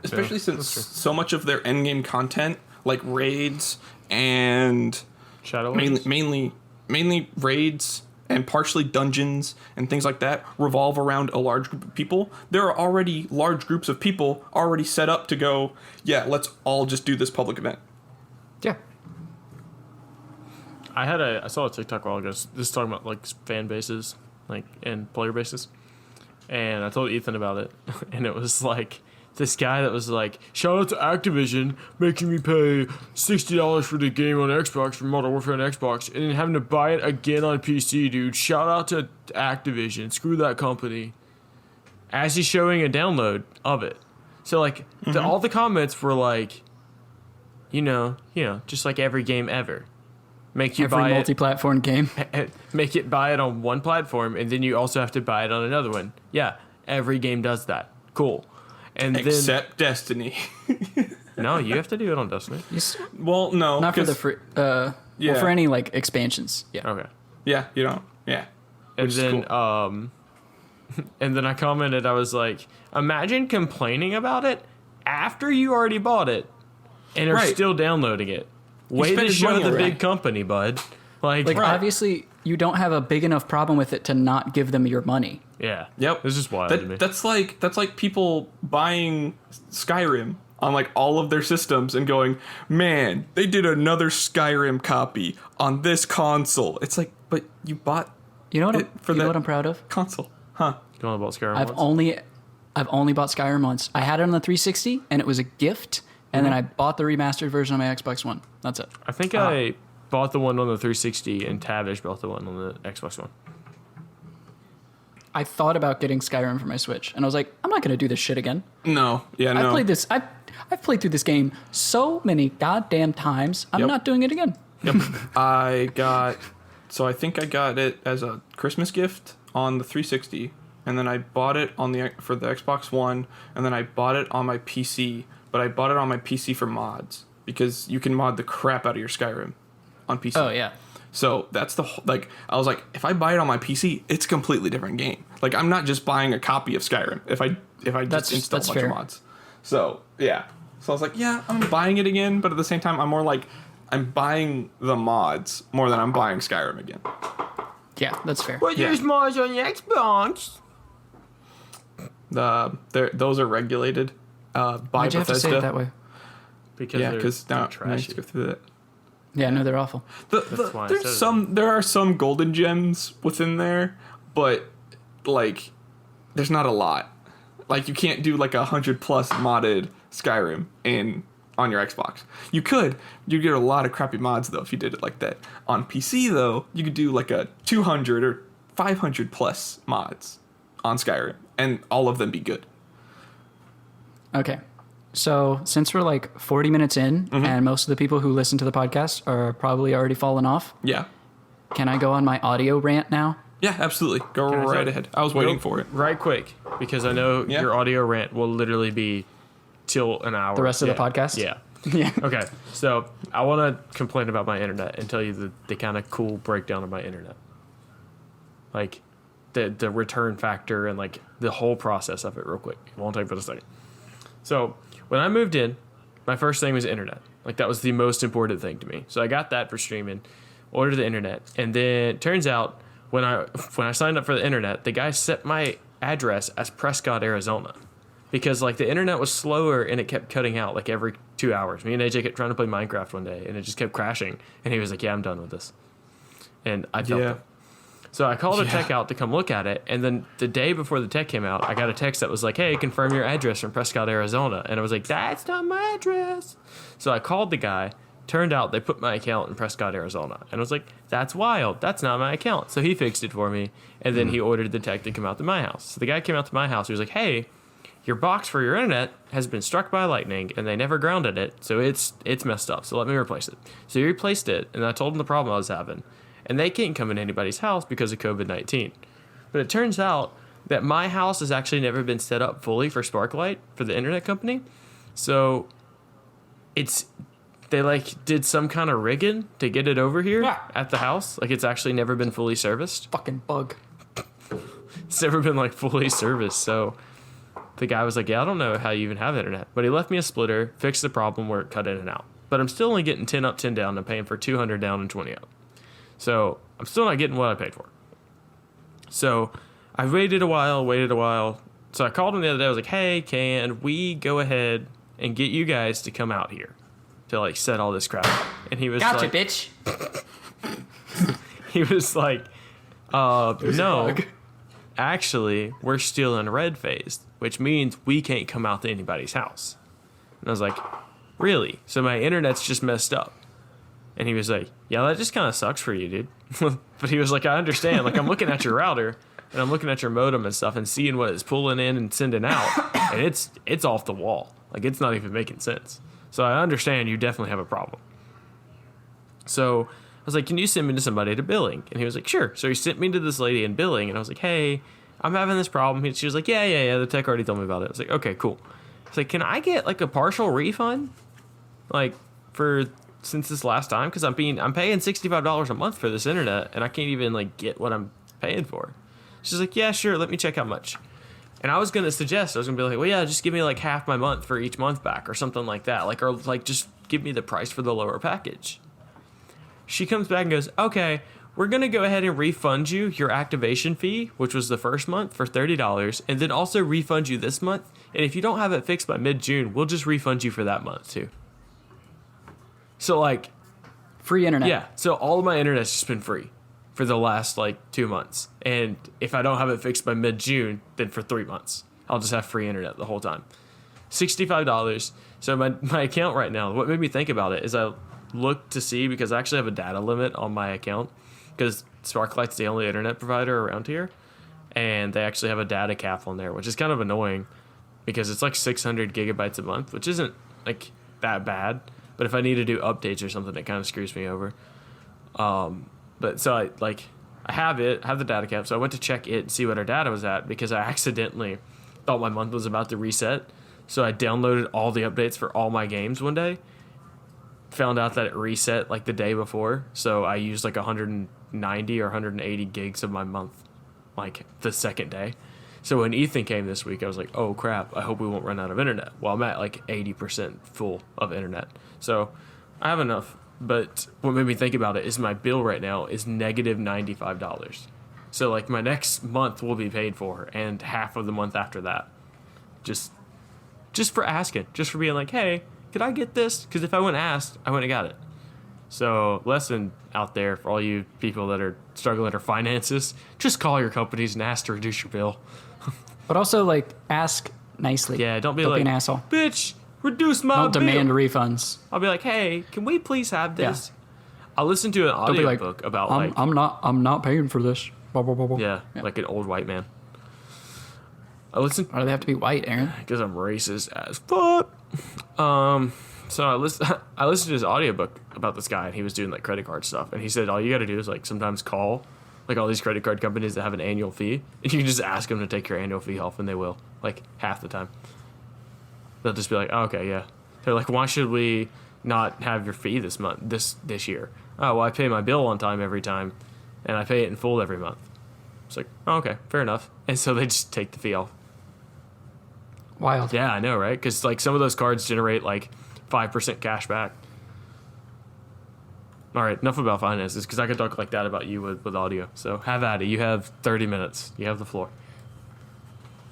Especially since so much of their endgame content, like raids and Shadowlands? mainly raids and partially dungeons and things like that revolve around a large group of people. There are already large groups of people already set up to go, yeah, let's all just do this public event. Yeah. I saw a TikTok a while ago. This is talking about like fan bases, like and player bases, and I told Ethan about it, and it was like this guy that was like, shout out to Activision making me pay $60 for the game on Xbox for Modern Warfare on Xbox, and then having to buy it again on PC, dude. Shout out to Activision. Screw that company. As he's showing a download of it, so like all the comments were like, you know, just like every game ever. Make you Every buy multi-platform game. make it buy it on one platform, and then you also have to buy it on another one. Yeah, every game does that. Cool. And Except Destiny. no, you have to do it on Destiny. Well, no. Not for the free, well, for any like expansions. Yeah. Okay. Yeah, you don't. Yeah. And Which is then cool. and then I commented, I was like, imagine complaining about it after you already bought it and are Right. still downloading it. Way spent to his show money the already. big company, bud. Like Like obviously you don't have a big enough problem with it to not give them your money. yeah. Yep. It's just wild to me. That's like people buying Skyrim on like all of their systems and going, man, they did another Skyrim copy on this console. It's like, but you bought You know what? it for You know that what I'm proud of? console, huh? You want to about Skyrim I've only bought Skyrim once. I had it on the 360 and it was a gift, and then I bought the remastered version on my Xbox One. That's it. I think I bought the one on the 360 and Tavish bought the one on the Xbox One. I thought about getting Skyrim for my Switch, and I was like, I'm not going to do this shit again. No, yeah, no. I've played this. I've played through this game so many goddamn times. I'm not doing it again. Yep. I think I got it as a Christmas gift on the 360, and then I bought it for the Xbox One, and then I bought it on my PC. But I bought it on my PC for mods because you can mod the crap out of your Skyrim on PC. Oh yeah. So that's I was like, if I buy it on my PC, it's a completely different game. Like I'm not just buying a copy of Skyrim if I just install a bunch of mods. So yeah. So I was like, yeah, I'm buying it again, but at the same time, I'm more like I'm buying the mods more than I'm buying Skyrim again. Yeah, that's fair. But there's mods on the Xbox. Those are regulated by Why'd you have Bethesda. to say it that way? Because now they're I trashy. need to go through that. Yeah, no, they're awful. That's why I said it. There are some golden gems within there, but like there's not a lot. Like you can't do like 100+ modded Skyrim on your Xbox. You get a lot of crappy mods though if you did it like that. On PC though, you could do like a 200 or 500+ mods on Skyrim and all of them be good. Okay. So since we're like 40 minutes in, and most of the people who listen to the podcast are probably already fallen off, Yeah. can I go on my audio rant now? Yeah, absolutely. Go Can I right say- ahead. I was waiting for it. Right quick, because I know Yeah. your audio rant will literally be till an hour. The rest of the podcast? Yeah. Yeah. Okay, so I want to complain about my internet and tell you the kind of cool breakdown of my internet. Like the return factor and like the whole process of it real quick. It won't take but a second. So when I moved in, my first thing was internet. Like that was the most important thing to me. So I got that for streaming, ordered the internet, and then it turns out when I signed up for the internet, the guy set my address as Prescott, Arizona. Because like the internet was slower and it kept cutting out like every 2 hours. Me and AJ kept trying to play Minecraft one day and it just kept crashing. And he was like, yeah, I'm done with this. And I felt Yeah. it. So I called a tech out to come look at it, and then the day before the tech came out, I got a text that was like, hey, confirm your address from Prescott, Arizona. And I was like, that's not my address. So I called the guy. Turned out they put my account in Prescott, Arizona. And I was like, that's wild. That's not my account. So he fixed it for me, and then he ordered the tech to come out to my house. So the guy came out to my house. He was like, hey, your box for your internet has been struck by lightning, and they never grounded it, so it's messed up. So let me replace it. So he replaced it, and I told him the problem I was having. And they can't come in anybody's house because of COVID-19. But it turns out that my house has actually never been set up fully for Sparklight for the internet company. So they like did some kind of rigging to get it over here at the house. Like it's actually never been fully serviced. Fucking bug. It's never been like fully serviced. So the guy was like, yeah, I don't know how you even have internet. But he left me a splitter, fixed the problem where it cut in and out. But I'm still only getting 10 up, 10 down. I'm paying for 200 down and 20 up. So I'm still not getting what I paid for. So I waited a while. So I called him the other day. I was like, hey, can we go ahead and get you guys to come out here to like set all this crap up? And he was Gotcha, like, bitch. he was like, no, actually, we're still in red phase, which means we can't come out to anybody's house. And I was like, really? So my internet's just messed up. And he was like, yeah, that just kind of sucks for you, dude. But he was like, I understand. Like, I'm looking at your router, and I'm looking at your modem and stuff and seeing what it's pulling in and sending out. And it's off the wall. Like, it's not even making sense. So I understand you definitely have a problem. So I was like, can you send me to somebody to billing? And he was like, sure. So he sent me to this lady in billing, and I was like, hey, I'm having this problem. She was like, yeah, the tech already told me about it. I was like, okay, cool. It's like, can I get like a partial refund? Like, since this last time, because I'm paying $65 a month for this internet, and I can't even like get what I'm paying for. She's like, yeah, sure, let me check how much. And I was gonna be like, well, yeah, just give me like half my month for each month back or something like that, or just give me the price for the lower package. She comes back and goes, okay, we're gonna go ahead and refund you your activation fee, which was the first month, for $30, and then also refund you this month. And if you don't have it fixed by mid-June, we'll just refund you for that month too. So like, free internet. Yeah. So all of my internet's just been free for the last like 2 months. And if I don't have it fixed by mid-June, then for 3 months, I'll just have free internet the whole time. $65. So my account right now, what made me think about it is I looked to see, because I actually have a data limit on my account, because Sparklight's the only internet provider around here. And they actually have a data cap on there, which is kind of annoying because it's like 600 gigabytes a month, which isn't like that bad. But if I need to do updates or something, it kind of screws me over. But so I have the data cap. So I went to check it and see what our data was at, because I accidentally thought my month was about to reset. So I downloaded all the updates for all my games one day. Found out that it reset like the day before. So I used like 190 or 180 gigs of my month, like the second day. So when Ethan came this week, I was like, oh crap, I hope we won't run out of internet. Well, I'm at like 80% full of internet. So I have enough. But what made me think about it is my bill right now is negative $95. So like my next month will be paid for, and half of the month after that. Just for asking. Just for being like, hey, could I get this? Because if I wouldn't asked, I wouldn't have got it. So lesson out there for all you people that are struggling with their finances, just call your companies and ask to reduce your bill. But also, like, ask nicely. Yeah, don't be an asshole. Bitch, reduce my Don't bill. demand refunds. I'll be like, hey, can we please have this? Yeah. I'll listen to an audiobook about I'm not paying for this. Blah, blah, blah, blah. Yeah, like an old white man. Why do they have to be white, Aaron? Because I'm racist as fuck. So I listened to his audiobook about this guy, and he was doing like credit card stuff, and he said all you got to do is like sometimes call like all these credit card companies that have an annual fee, and you can just ask them to take your annual fee off, and they will, like half the time. They'll just be like, oh, okay, yeah. They're like, why should we not have your fee this month, this year? Oh, well, I pay my bill on time every time, and I pay it in full every month. It's like, oh, okay, fair enough. And so they just take the fee off. Wild. Yeah, I know, right? Because like some of those cards generate like 5% cash back. All right, enough about finances, because I could talk like that about you with audio. So have at it. You have 30 minutes. You have the floor.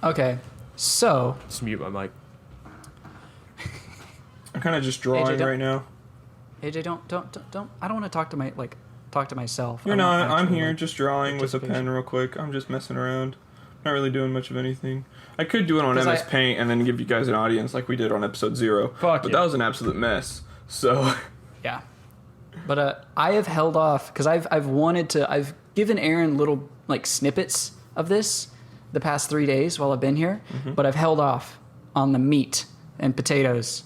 Okay, so Just mute my mic. I'm kind of just drawing AJ, right now. AJ, don't. I don't want to talk talk to myself. You're I not. want I'm actual, here like, just drawing with a pen participation. real quick. I'm just messing around. Not really doing much of anything. I could do it on 'Cause MS Paint and then give you guys an audience like we did on episode 0. Fuck but yeah. that was an absolute mess. So Yeah. But I have held off because I've given Aaron little like snippets of this the past 3 days while I've been here, but I've held off on the meat and potatoes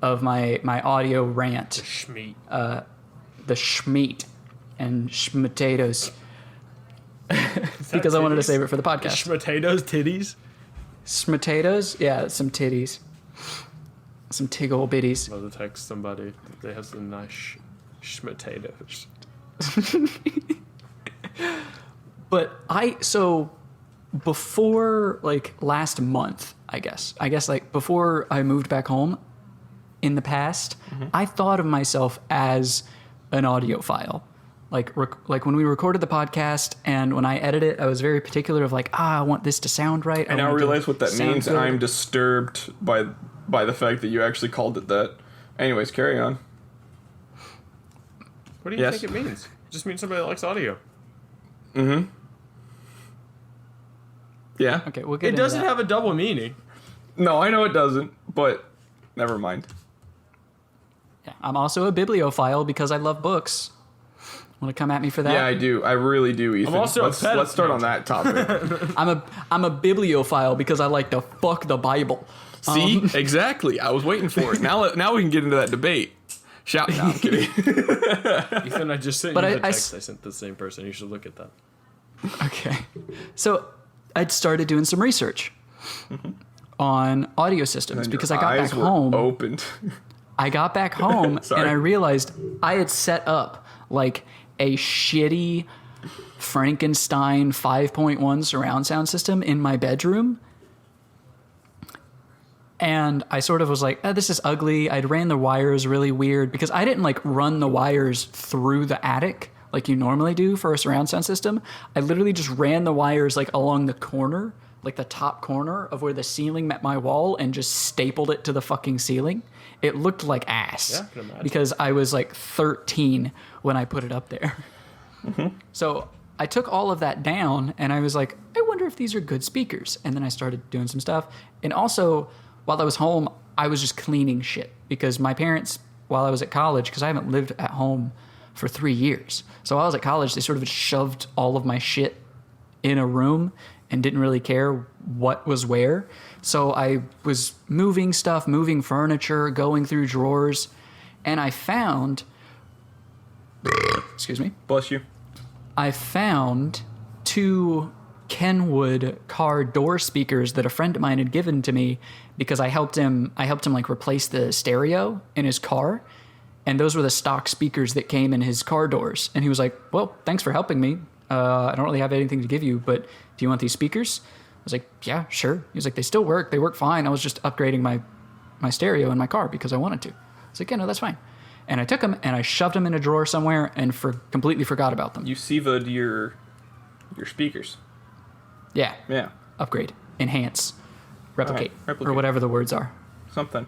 of my audio rant, Schmeat. the schmeat and schmotatoes, because I wanted to save it for the podcast. Schmotatoes, titties. Schmotatoes, yeah, some titties, some tiggle bitties. I'll text somebody. They have some nice schmotatoes. But before like last month, I guess like before I moved back home in the past, I thought of myself as an audiophile. Like when we recorded the podcast and when I edit it, I was very particular of like, I want this to sound right. I now realize what that means, and I'm disturbed by the fact that you actually called it that. Anyways, carry on. What do you think it means? It just means somebody that likes audio. Mm-hmm. Yeah. Okay, we'll get It into doesn't that. have a double meaning. No, I know it doesn't, but never mind. Yeah, I'm also a bibliophile because I love books. Want to come at me for that? Yeah, I do. I really do, Ethan. I'm also let's start on that topic. I'm a bibliophile because I like to fuck the Bible. See? Exactly. I was waiting for it. Now we can get into that debate. Shout. No, I'm kidding. Ethan, I just sent But you I the text I sent to the same person. You should look at that. Okay. So I'd started doing some research on audio systems because I got back home. Opened. I got back home and Sorry. I realized I had set up like a shitty Frankenstein 5.1 surround sound system in my bedroom. And I sort of was like, this is ugly. I'd ran the wires really weird because I didn't like run the wires through the attic like you normally do for a surround sound system. I literally just ran the wires like along the corner, like the top corner of where the ceiling met my wall and just stapled it to the fucking ceiling. It looked like ass Yeah, I can imagine. because I was like 13 when I put it up there. So I took all of that down and I was like, I wonder if these are good speakers. And then I started doing some stuff. And also, while I was home, I was just cleaning shit because my parents, while I was at college, because I haven't lived at home for 3 years. So while I was at college, they sort of shoved all of my shit in a room and didn't really care what was where. So I was moving stuff, moving furniture, going through drawers, and I found, excuse me, Bless you. I found 2 Kenwood car door speakers that a friend of mine had given to me because I helped him like replace the stereo in his car, and those were the stock speakers that came in his car doors. And he was like, well, thanks for helping me. I don't really have anything to give you, but do you want these speakers? I was like, yeah, sure. He was like, they still work. They work fine. I was just upgrading my stereo in my car because I wanted to. I was like, yeah, no, that's fine. And I took them and I shoved them in a drawer somewhere and completely forgot about them. You SIVA'd your speakers. Yeah. Yeah. Upgrade, enhance, replicate, replicate. or whatever the words are. Something.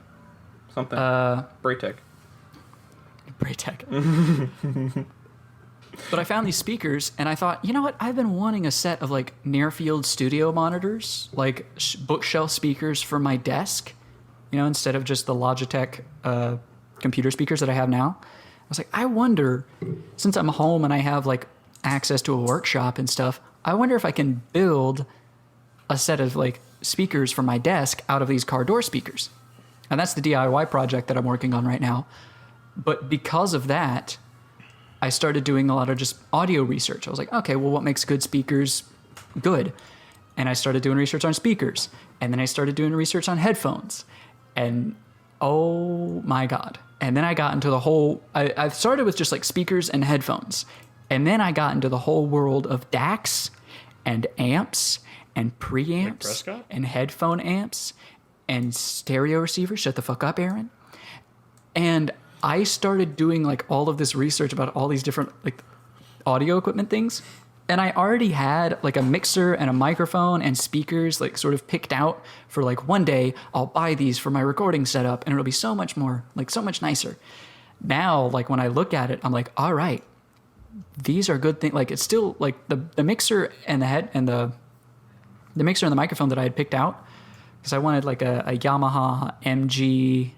Braytech. Braytech. But I found these speakers and I thought, you know what? I've been wanting a set of like near-field studio monitors, like bookshelf speakers for my desk, you know, instead of just the Logitech computer speakers that I have now. I was like, I wonder, since I'm home and I have like access to a workshop and stuff, I wonder if I can build a set of like speakers for my desk out of these car door speakers. And that's the DIY project that I'm working on right now. But because of that, I started doing a lot of just audio research. I was like, okay, well, what makes good speakers good? And I started doing research on speakers. And then I started doing research on headphones. And oh my God. And then I got into the whole, I started with just like speakers and headphones. And then I got into the whole world of DACs and amps and preamps Prescott? and headphone amps and stereo receivers. Shut the fuck up, Aaron. And I started doing like all of this research about all these different like audio equipment things. And I already had like a mixer and a microphone and speakers like sort of picked out for like one day I'll buy these for my recording setup and it'll be so much more, like so much nicer. Now, like when I look at it, I'm like, all right, these are good things. Like it's still like the mixer and the mixer and the microphone that I had picked out, because I wanted like a Yamaha MG10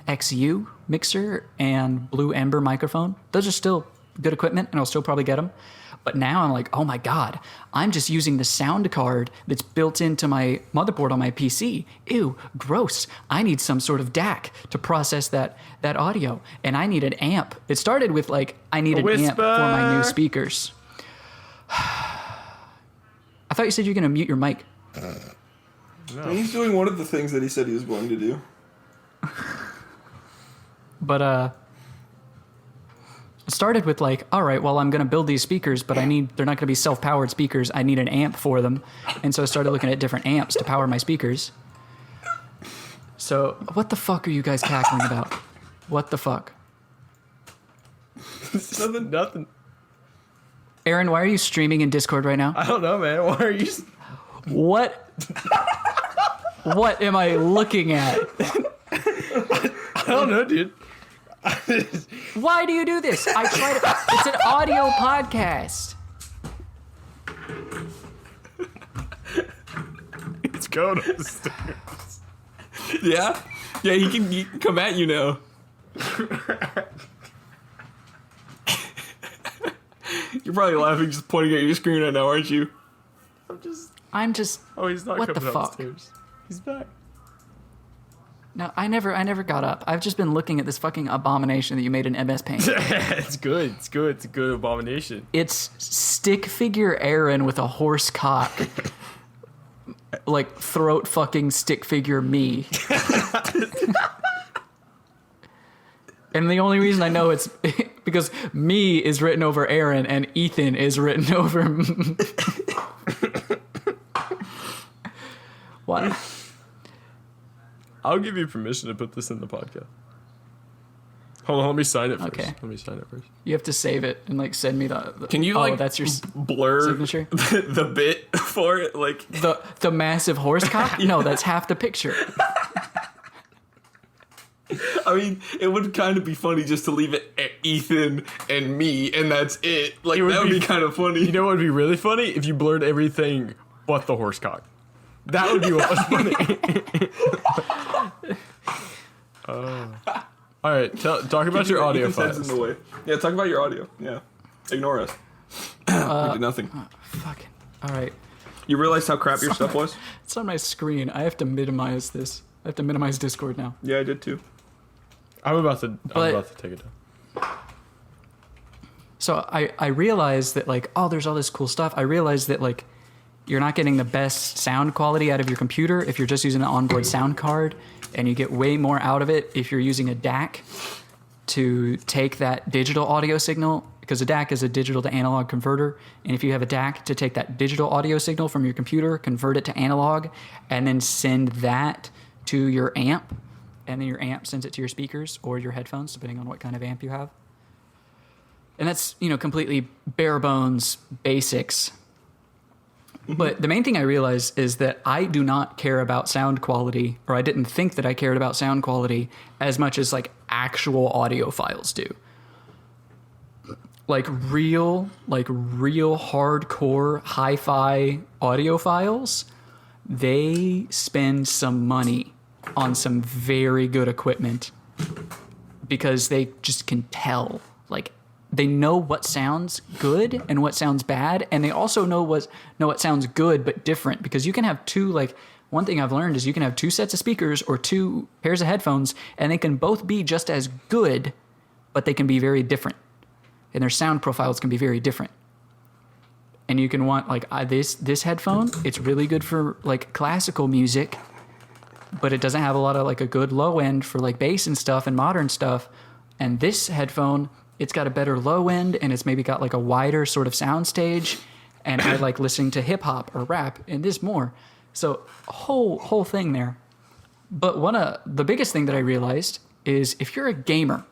XU mixer and Blue Ember microphone. Those are still good equipment, and I'll still probably get them. But now I'm like, oh my God, I'm just using the sound card that's built into my motherboard on my PC. Ew, gross. I need some sort of DAC to process that audio, and I need an amp. It started with like, I need an amp for my new speakers. I thought you said you're going to mute your mic. No. He's doing one of the things that he said he was going to do. But it started with like, all right, well, I'm going to build these speakers, but they're not going to be self-powered speakers. I need an amp for them. And so I started looking at different amps to power my speakers. So what the fuck are you guys cackling about? What the fuck? Nothing. Aaron, why are you streaming in Discord right now? I don't know, man. Why are you... What? What am I looking at? I don't know, dude. Why do you do this? It's an audio podcast. It's going upstairs. Yeah? Yeah, he can come at you now. You're probably laughing just pointing at your screen right now, aren't you? I'm just. Oh, he's not what coming the fuck? upstairs. He's back. No, I never got up. I've just been looking at this fucking abomination that you made in MS Paint. It's good. It's good. It's a good abomination. It's stick figure Aaron with a horse cock. Like throat fucking stick figure me. And the only reason I know it's because me is written over Aaron and Ethan is written over What? I'll give you permission to put this in the podcast. Hold on, let me sign it first. Okay. Let me sign it first. You have to save it and like send me the Can you that's your blur signature? the bit for it? Like the massive horse cock? No, that's half the picture. I mean, it would kind of be funny just to leave it at Ethan and me, and that's it. Like, that would be kind of funny. You know what would be really funny? If you blurred everything but the horse cock. That would be what was funny. All right, talk about your audio files. In the way. Yeah, talk about your audio. Yeah. Ignore us. We did nothing. Fucking. All right. You realized how crap your stuff was? It's on my screen. I have to minimize this. I have to minimize Discord now. Yeah, I did too. I'm about to take it down. So I realized that like, oh, there's all this cool stuff. I realized that like, you're not getting the best sound quality out of your computer if you're just using an onboard sound card, and you get way more out of it if you're using a DAC to take that digital audio signal, because a DAC is a digital to analog converter. And if you have a DAC to take that digital audio signal from your computer, convert it to analog, and then send that to your amp, and then your amp sends it to your speakers or your headphones, depending on what kind of amp you have. And that's, completely bare bones basics. But the main thing I realized is that I do not care about sound quality, or I didn't think that I cared about sound quality as much as like actual audiophiles do. Like real hardcore hi-fi audiophiles, they spend some money on some very good equipment because they just can tell, like, they know what sounds good and what sounds bad, and they also know what sounds good but different, because you can have two, like, one thing I've learned is you can have two sets of speakers or two pairs of headphones, and they can both be just as good, but they can be very different, and their sound profiles can be very different. And you can want, like, this headphone, it's really good for like classical music, but it doesn't have a lot of like a good low end for like bass and stuff and modern stuff. And this headphone, it's got a better low end, and it's maybe got like a wider sort of sound stage. And I like listening to hip hop or rap and this more. So whole thing there. But one of the biggest thing that I realized is if you're a gamer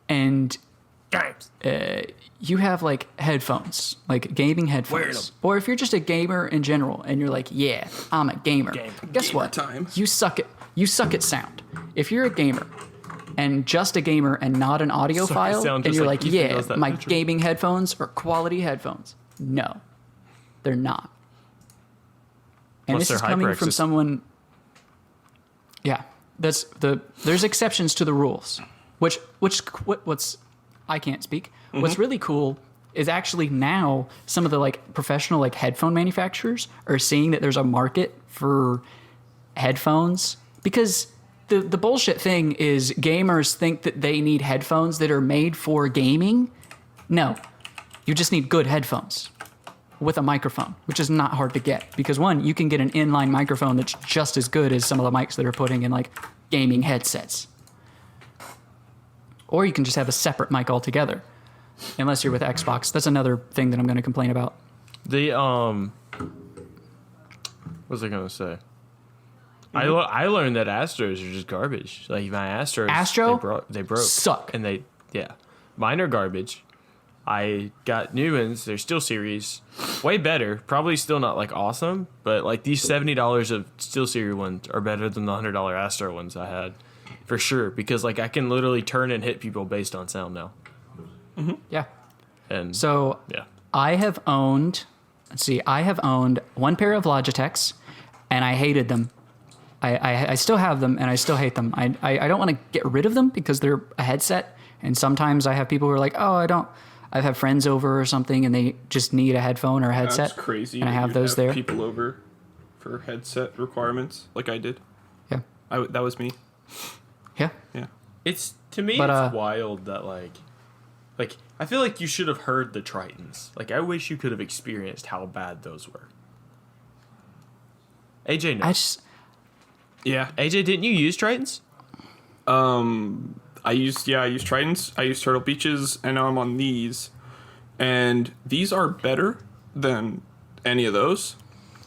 and you have like headphones, like gaming headphones, or if you're just a gamer in general and you're like, yeah, I'm a gamer. Guess what? Time. You suck at sound. If you're a gamer, and just a gamer and not an audiophile, sound and just you're like like, Ethan yeah, does that my picture. gaming headphones are quality headphones. No, they're not. And Plus this is they're coming from HyperXs. someone. Yeah, there's exceptions to the rules, what's I can't speak. What's really cool is actually now some of the like professional like headphone manufacturers are seeing that there's a market for headphones, because the bullshit thing is gamers think that they need headphones that are made for gaming. No, you just need good headphones with a microphone, which is not hard to get, because one, you can get an inline microphone that's just as good as some of the mics that are putting in like gaming headsets. Or you can just have a separate mic altogether, unless you're with Xbox. That's another thing that I'm going to complain about. The what was I gonna say? I learned that Astros are just garbage. Like my Astros, they broke, suck. and mine are garbage. I got new ones. They're still series, way better. Probably still not like awesome, but like these $70 of steel series ones are better than the $100 Astro ones I had, for sure. Because like I can literally turn and hit people based on sound now. Yeah. And So yeah, I have owned one pair of Logitechs, and I hated them. I still have them, and I still hate them. I don't want to get rid of them because they're a headset, and sometimes I have people who are like, oh, I have friends over or something, and they just need a headphone or a headset. That's crazy. And I that have you those there. People over for headset requirements, like I did. Yeah. That was me. Yeah. Yeah. it's to me But, it's wild that like I feel like you should have heard the Tritons. Like I wish you could have experienced how bad those were. AJ, no. Yeah. AJ, didn't you use Tritons? I used Tritons. I used Turtle Beaches, and now I'm on these. And these are better than any of those.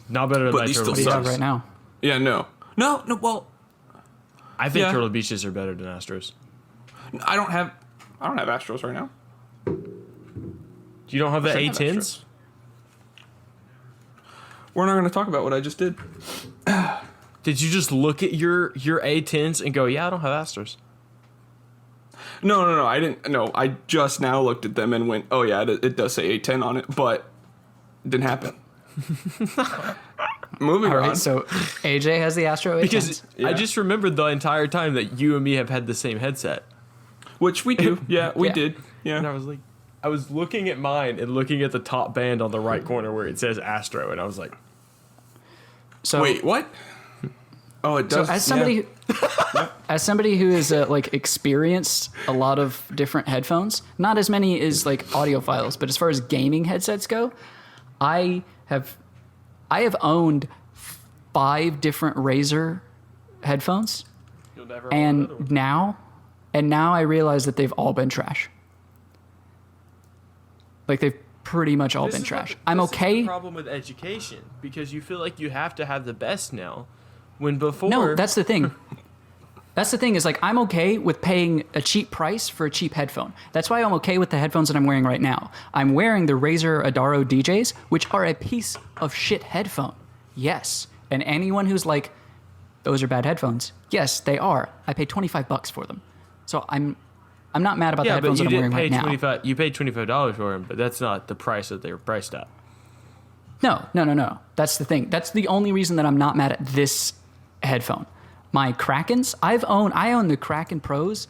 Not better than But my these Turtle still What do you have sucks. right now? Yeah, no, well, I think Yeah. Turtle Beaches are better than Astros. I don't have Astros right now. You don't have the I have A10s? Astros. We're not going to talk about what I just did. Did you just look at your A10s and go, yeah, I don't have Astros? No, I didn't. No, I just now looked at them and went, oh yeah, it does say A10 on it, but it didn't happen. Moving All on. right, so AJ has the Astro 810s. Because Yeah. I just remembered the entire time that you and me have had the same headset. Which we do. Yeah, we Yeah. did. And Yeah. I was like, I was looking at mine and looking at the top band on the right corner where it says Astro, and I was like, So Wait, what? Oh, it So does. as somebody, as somebody who has like experienced a lot of different headphones, not as many as like audiophiles, but as far as gaming headsets go, I have owned 5 different Razer headphones, you'll never own another one. and now I realize that they've all been trash. Like they've pretty much all This been is trash. what- I'm this is okay. the problem with education, because you feel like you have to have the best now, when before No, that's the thing. That's the thing is like I'm okay with paying a cheap price for a cheap headphone. That's why I'm okay with the headphones that I'm wearing right now. I'm wearing the Razer Adaro DJs, which are a piece of shit headphone. Yes. And anyone who's like, those are bad headphones. Yes, they are. I paid $25 for them. So I'm not mad about the yeah, but headphones you that I'm wearing didn't pay right now. $25. You paid $25 for them, but that's not the price that they were priced at. No. That's the thing. That's the only reason that I'm not mad at this headphone. My Krakens, I own the Kraken Pros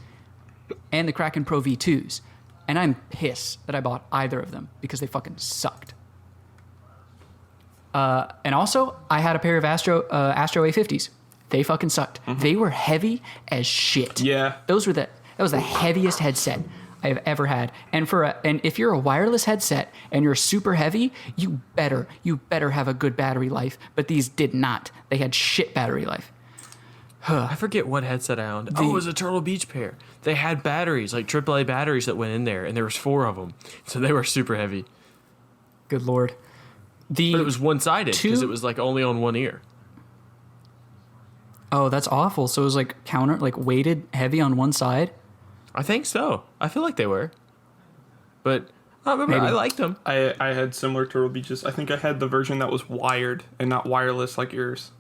and the Kraken Pro V2s, and I'm pissed that I bought either of them because they fucking sucked. And also, I had a pair of Astro A50s. They fucking sucked. They were heavy as shit. Yeah. That was the heaviest headset I have ever had. And if you're a wireless headset and you're super heavy, you better have a good battery life. But these did not. They had shit battery life. I forget what headset I owned. Oh, it was a Turtle Beach pair. They had batteries, like AAA batteries that went in there, and there was 4 of them. So they were super heavy. Good lord. But it was one-sided, because it was like only on one ear. Oh, that's awful. So it was like weighted heavy on one side. I think so. I feel like they were. But I remember Maybe. I liked them. I had similar Turtle Beaches. I think I had the version that was wired and not wireless like yours.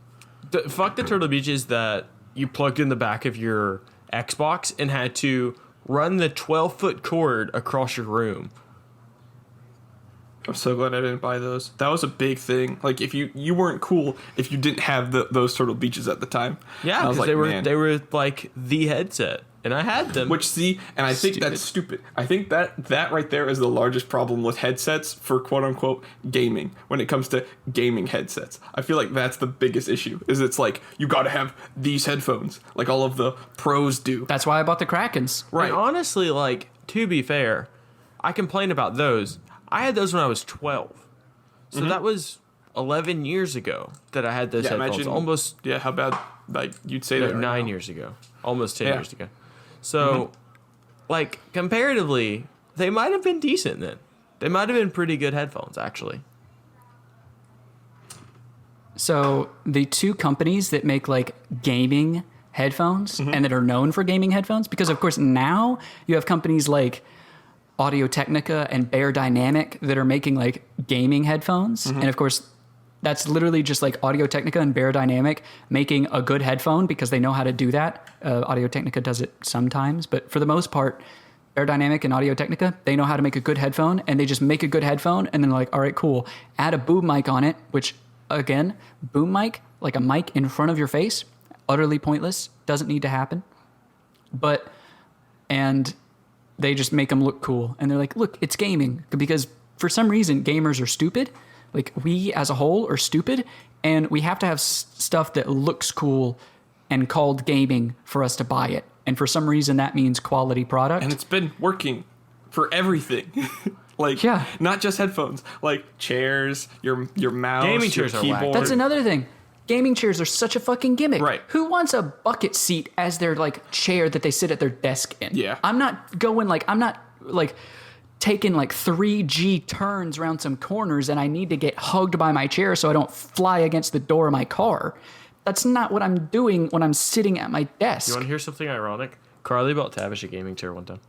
Fuck the Turtle Beaches that you plugged in the back of your Xbox and had to run the 12-foot cord across your room. I'm so glad I didn't buy those. That was a big thing. Like, if you weren't cool if you didn't have those Turtle Beaches at the time. Yeah, because like, they were like the headset, and I had them. And I think that's stupid. I think that right there is the largest problem with headsets for quote unquote gaming. When it comes to gaming headsets, I feel like that's the biggest issue. Is it's like you got to have these headphones, like all of the pros do. That's why I bought the Krakens. Right. And honestly, like, to be fair, I complain about those. I had those when I was 12. So that was 11 years ago that I had those headphones. Imagine, almost. Yeah, how bad, like, you'd say that 9 years ago. Almost 10 years ago. So, like, comparatively, they might have been decent then. They might have been pretty good headphones, actually. So, the two companies that make, like, gaming headphones and that are known for gaming headphones, because, of course, now you have companies like Audio-Technica and Bear Dynamic that are making like gaming headphones. And of course, that's literally just like Audio-Technica and Bear Dynamic making a good headphone because they know how to do that. Audio-Technica does it sometimes, but for the most part, Bear Dynamic and Audio-Technica, they know how to make a good headphone, and they just make a good headphone and then like, all right, cool. Add a boom mic on it, which again, boom mic, like a mic in front of your face, utterly pointless, doesn't need to happen. And they just make them look cool. And they're like, look, it's gaming. Because for some reason, gamers are stupid. Like, we as a whole are stupid. And we have to have stuff that looks cool and called gaming for us to buy it. And for some reason, that means quality product. And it's been working for everything. Like, not just headphones. Like, chairs, your mouse, gaming chairs your keyboard. Are whack. That's another thing. Gaming chairs are such a fucking gimmick. Right. Who wants a bucket seat as their like chair that they sit at their desk in? Yeah. I'm not taking like 3G turns around some corners and I need to get hugged by my chair so I don't fly against the door of my car. That's not what I'm doing when I'm sitting at my desk. You want to hear something ironic? Carly bought Tavish a gaming chair one time.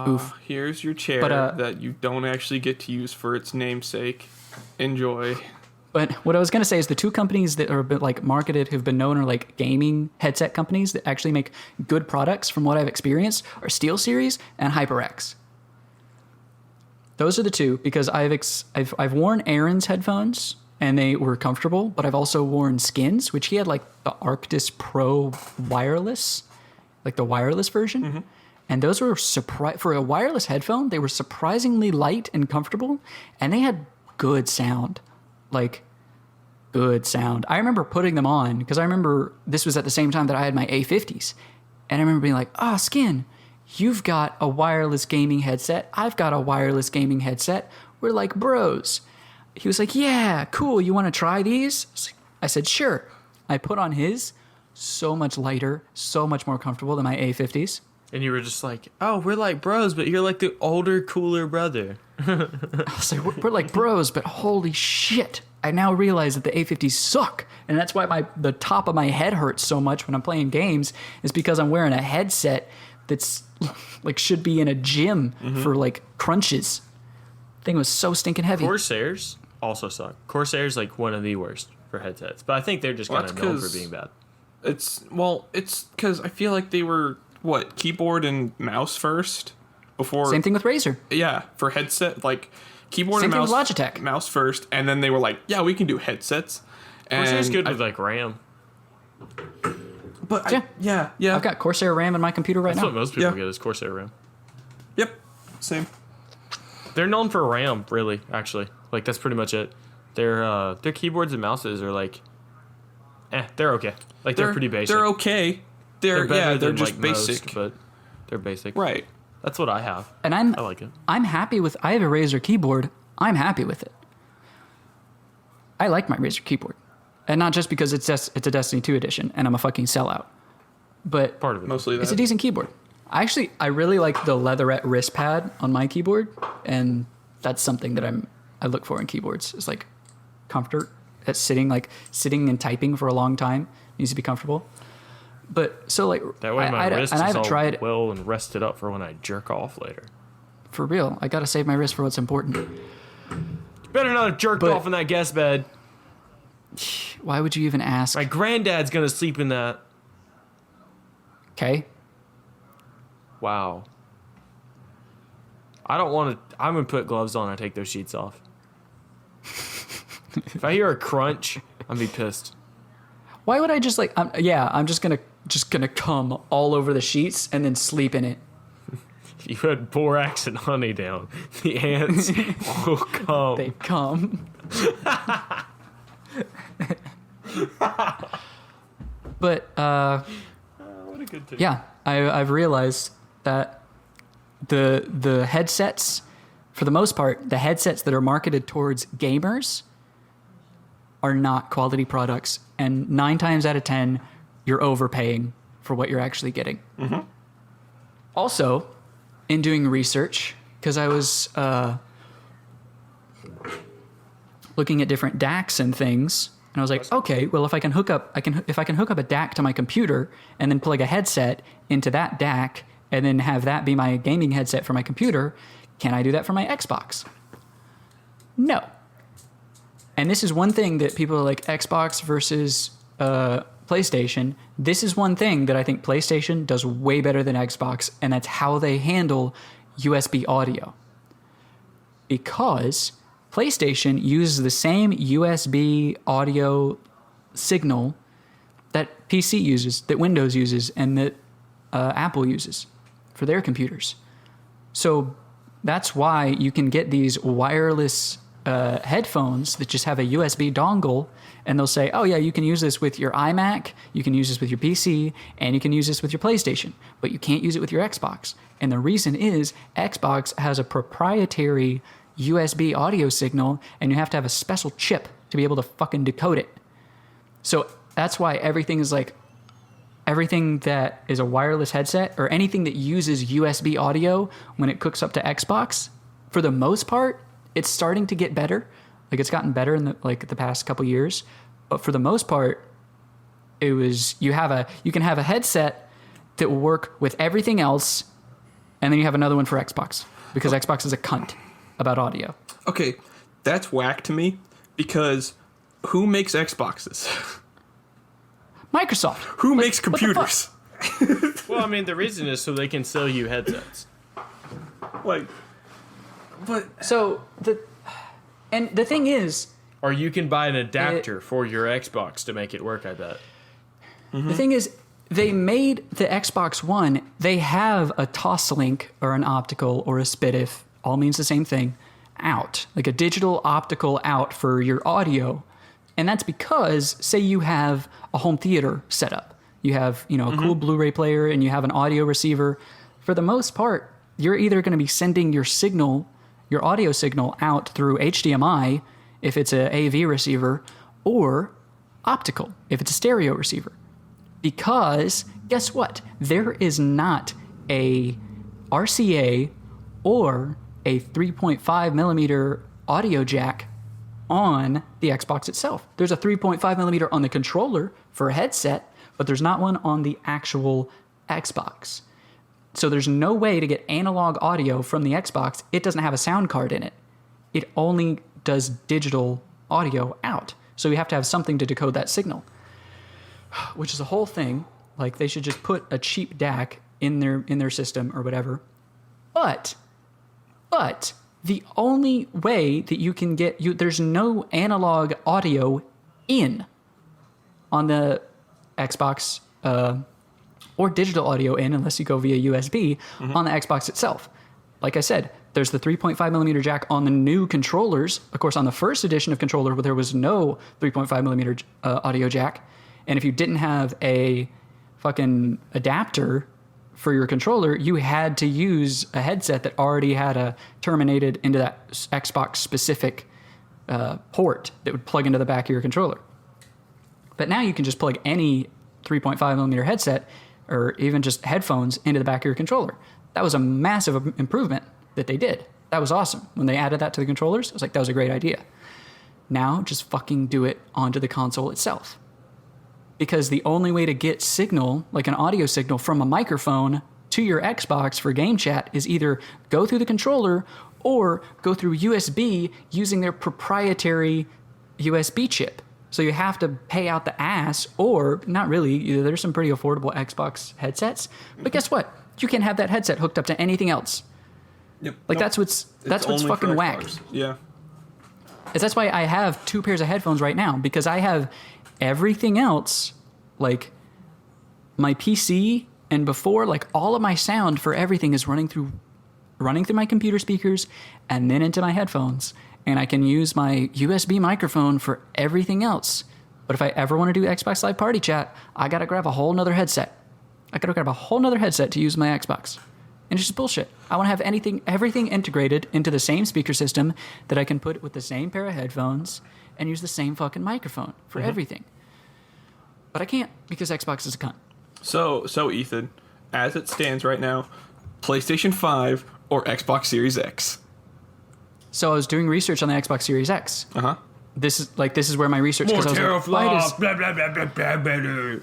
Oof. Here's your chair that you don't actually get to use for its namesake. Enjoy. But what I was going to say is the two companies that are a bit like marketed, who've been known are like gaming headset companies that actually make good products from what I've experienced are SteelSeries and HyperX. Those are the two because I've worn Aaron's headphones and they were comfortable, but I've also worn Skin's, which he had like the Arctis Pro wireless, like the wireless version. And those were for a wireless headphone, they were surprisingly light and comfortable, and they had good sound. Like, good sound. I remember putting them on, because I remember this was at the same time that I had my A50s. And I remember being like, Skin, you've got a wireless gaming headset. I've got a wireless gaming headset. We're like bros. He was like, yeah, cool. You want to try these? I said, sure. I put on his, so much lighter, so much more comfortable than my A50s. And you were just like, oh, we're like bros, but you're like the older, cooler brother. I was like, we're like bros, but holy shit. I now realize that the A50s suck. And that's why the top of my head hurts so much when I'm playing games, is because I'm wearing a headset that's like should be in a gym for like crunches. Thing was so stinking heavy. Corsairs also suck. Corsair's like one of the worst for headsets, but I think they're just kind of known for being bad. It's because I feel like they were keyboard and mouse first before. Same thing with Razer. Yeah, for headset, like keyboard Same and mouse. thing with Logitech. Mouse first, and then they were like, yeah, we can do headsets. Corsair's good with like RAM. But yeah. I've got Corsair RAM in my computer right That's now. what most people get is Corsair RAM. Yep, same. They're known for RAM, really. Actually, like that's pretty much it. Their keyboards and mouses are like, they're okay. Like they're pretty basic. They're okay. They're just like basic, most, but they're basic. Right. That's what I have. And I like it. I'm happy with. I have a Razer keyboard. I'm happy with it. I like my Razer keyboard, and not just because it's a Destiny 2 edition, and I'm a fucking sellout. But Part of it. Mostly that. it's a decent keyboard. I really like the leatherette wrist pad on my keyboard, and that's something that I look for in keyboards. It's like comfort. That's sitting and typing for a long time needs to be comfortable. But so like that way my wrist is all tried well and rested up for when I jerk off later. For real, I gotta save my wrist for what's important. You better not have jerked off in that guest bed. Why would you even ask? My granddad's gonna sleep in that. Okay? Wow. I don't want to. I'm gonna put gloves on and take those sheets off. If I hear a crunch, I'm gonna be pissed. Why would I just like? I'm just gonna come all over the sheets and then sleep in it. You put borax and honey down, the ants will come. They come. But what a good tip. yeah, I've realized that the headsets, for the most part, the headsets that are marketed towards gamers are not quality products, and 9 times out of 10, you're overpaying for what you're actually getting. Mm-hmm. Also, in doing research, because I was looking at different DACs and things, and I was like, okay, well, if I can hook up a DAC to my computer and then plug a headset into that DAC and then have that be my gaming headset for my computer, can I do that for my Xbox? No. And this is one thing that people are like, Xbox versus PlayStation. This is one thing that I think PlayStation does way better than Xbox, and that's how they handle USB audio. Because PlayStation uses the same USB audio signal that PC uses, that Windows uses, and that Apple uses for their computers. So that's why you can get these wireless headphones that just have a USB dongle, and they'll say, oh yeah, you can use this with your iMac, you can use this with your PC, and you can use this with your PlayStation, but you can't use it with your Xbox. And the reason is Xbox has a proprietary USB audio signal, and you have to have a special chip to be able to fucking decode it. So that's why everything that is a wireless headset or anything that uses USB audio when it cooks up to Xbox, for the most part, it's starting to get better. Like, it's gotten better in the past couple years, but for the most part, it was you can have a headset that will work with everything else, and then you have another one for Xbox, because Xbox is a cunt about audio. Okay, that's whack to me, because who makes Xboxes? Microsoft. Who makes computers? Well, I mean, the reason is so they can sell you headsets. So the thing is, Or you can buy an adapter for your Xbox to make it work, I bet. the thing is, they made the Xbox One, they have a Toslink or an optical or a SPDIF, all means the same thing, out. Like a digital optical out for your audio. And that's because, say you have a home theater set up. You have, a cool Blu-ray player and you have an audio receiver. For the most part, you're either going to be sending your audio signal out through HDMI if it's an AV receiver, or optical if it's a stereo receiver. Because guess what? There is not a RCA or a 3.5 millimeter audio jack on the Xbox itself. There's a 3.5 millimeter on the controller for a headset, but there's not one on the actual Xbox. So there's no way to get analog audio from the Xbox. It doesn't have a sound card in it. It only does digital audio out. So you have to have something to decode that signal, which is a whole thing. Like, they should just put a cheap DAC in their system or whatever. But the only way that you can there's no analog audio on the Xbox, or digital audio unless you go via USB on the Xbox itself. Like I said, there's the 3.5 millimeter jack on the new controllers. Of course, on the first edition of controller, there was no 3.5 millimeter audio jack. And if you didn't have a fucking adapter for your controller, you had to use a headset that already had a terminated into that Xbox specific port that would plug into the back of your controller. But now you can just plug any 3.5 millimeter headset or even just headphones into the back of your controller. That was a massive improvement that they did. That was awesome. When they added that to the controllers, I was like, that was a great idea. Now just fucking do it onto the console itself. Because the only way to get signal, like an audio signal from a microphone to your Xbox for game chat, is either go through the controller or go through USB using their proprietary USB chip. So you have to pay out the ass, or not really. There's some pretty affordable Xbox headsets. But guess what? You can have that headset hooked up to anything else. Yep. Like that's what's fucking whack. Yeah. That's why I have 2 pairs of headphones right now, because I have everything else, like my PC and before, like all of my sound for everything is running through my computer speakers and then into my headphones. And I can use my USB microphone for everything else. But if I ever want to do Xbox Live Party Chat, I got to grab a whole nother headset. To use my Xbox. And it's just bullshit. I want to have everything integrated into the same speaker system that I can put with the same pair of headphones and use the same fucking microphone for everything. But I can't because Xbox is a cunt. So Ethan, as it stands right now, PlayStation 5 or Xbox Series X? So I was doing research on the Xbox Series X. Uh-huh. This is where my research, because I was like, blah, blah, blah, blah, blah, blah.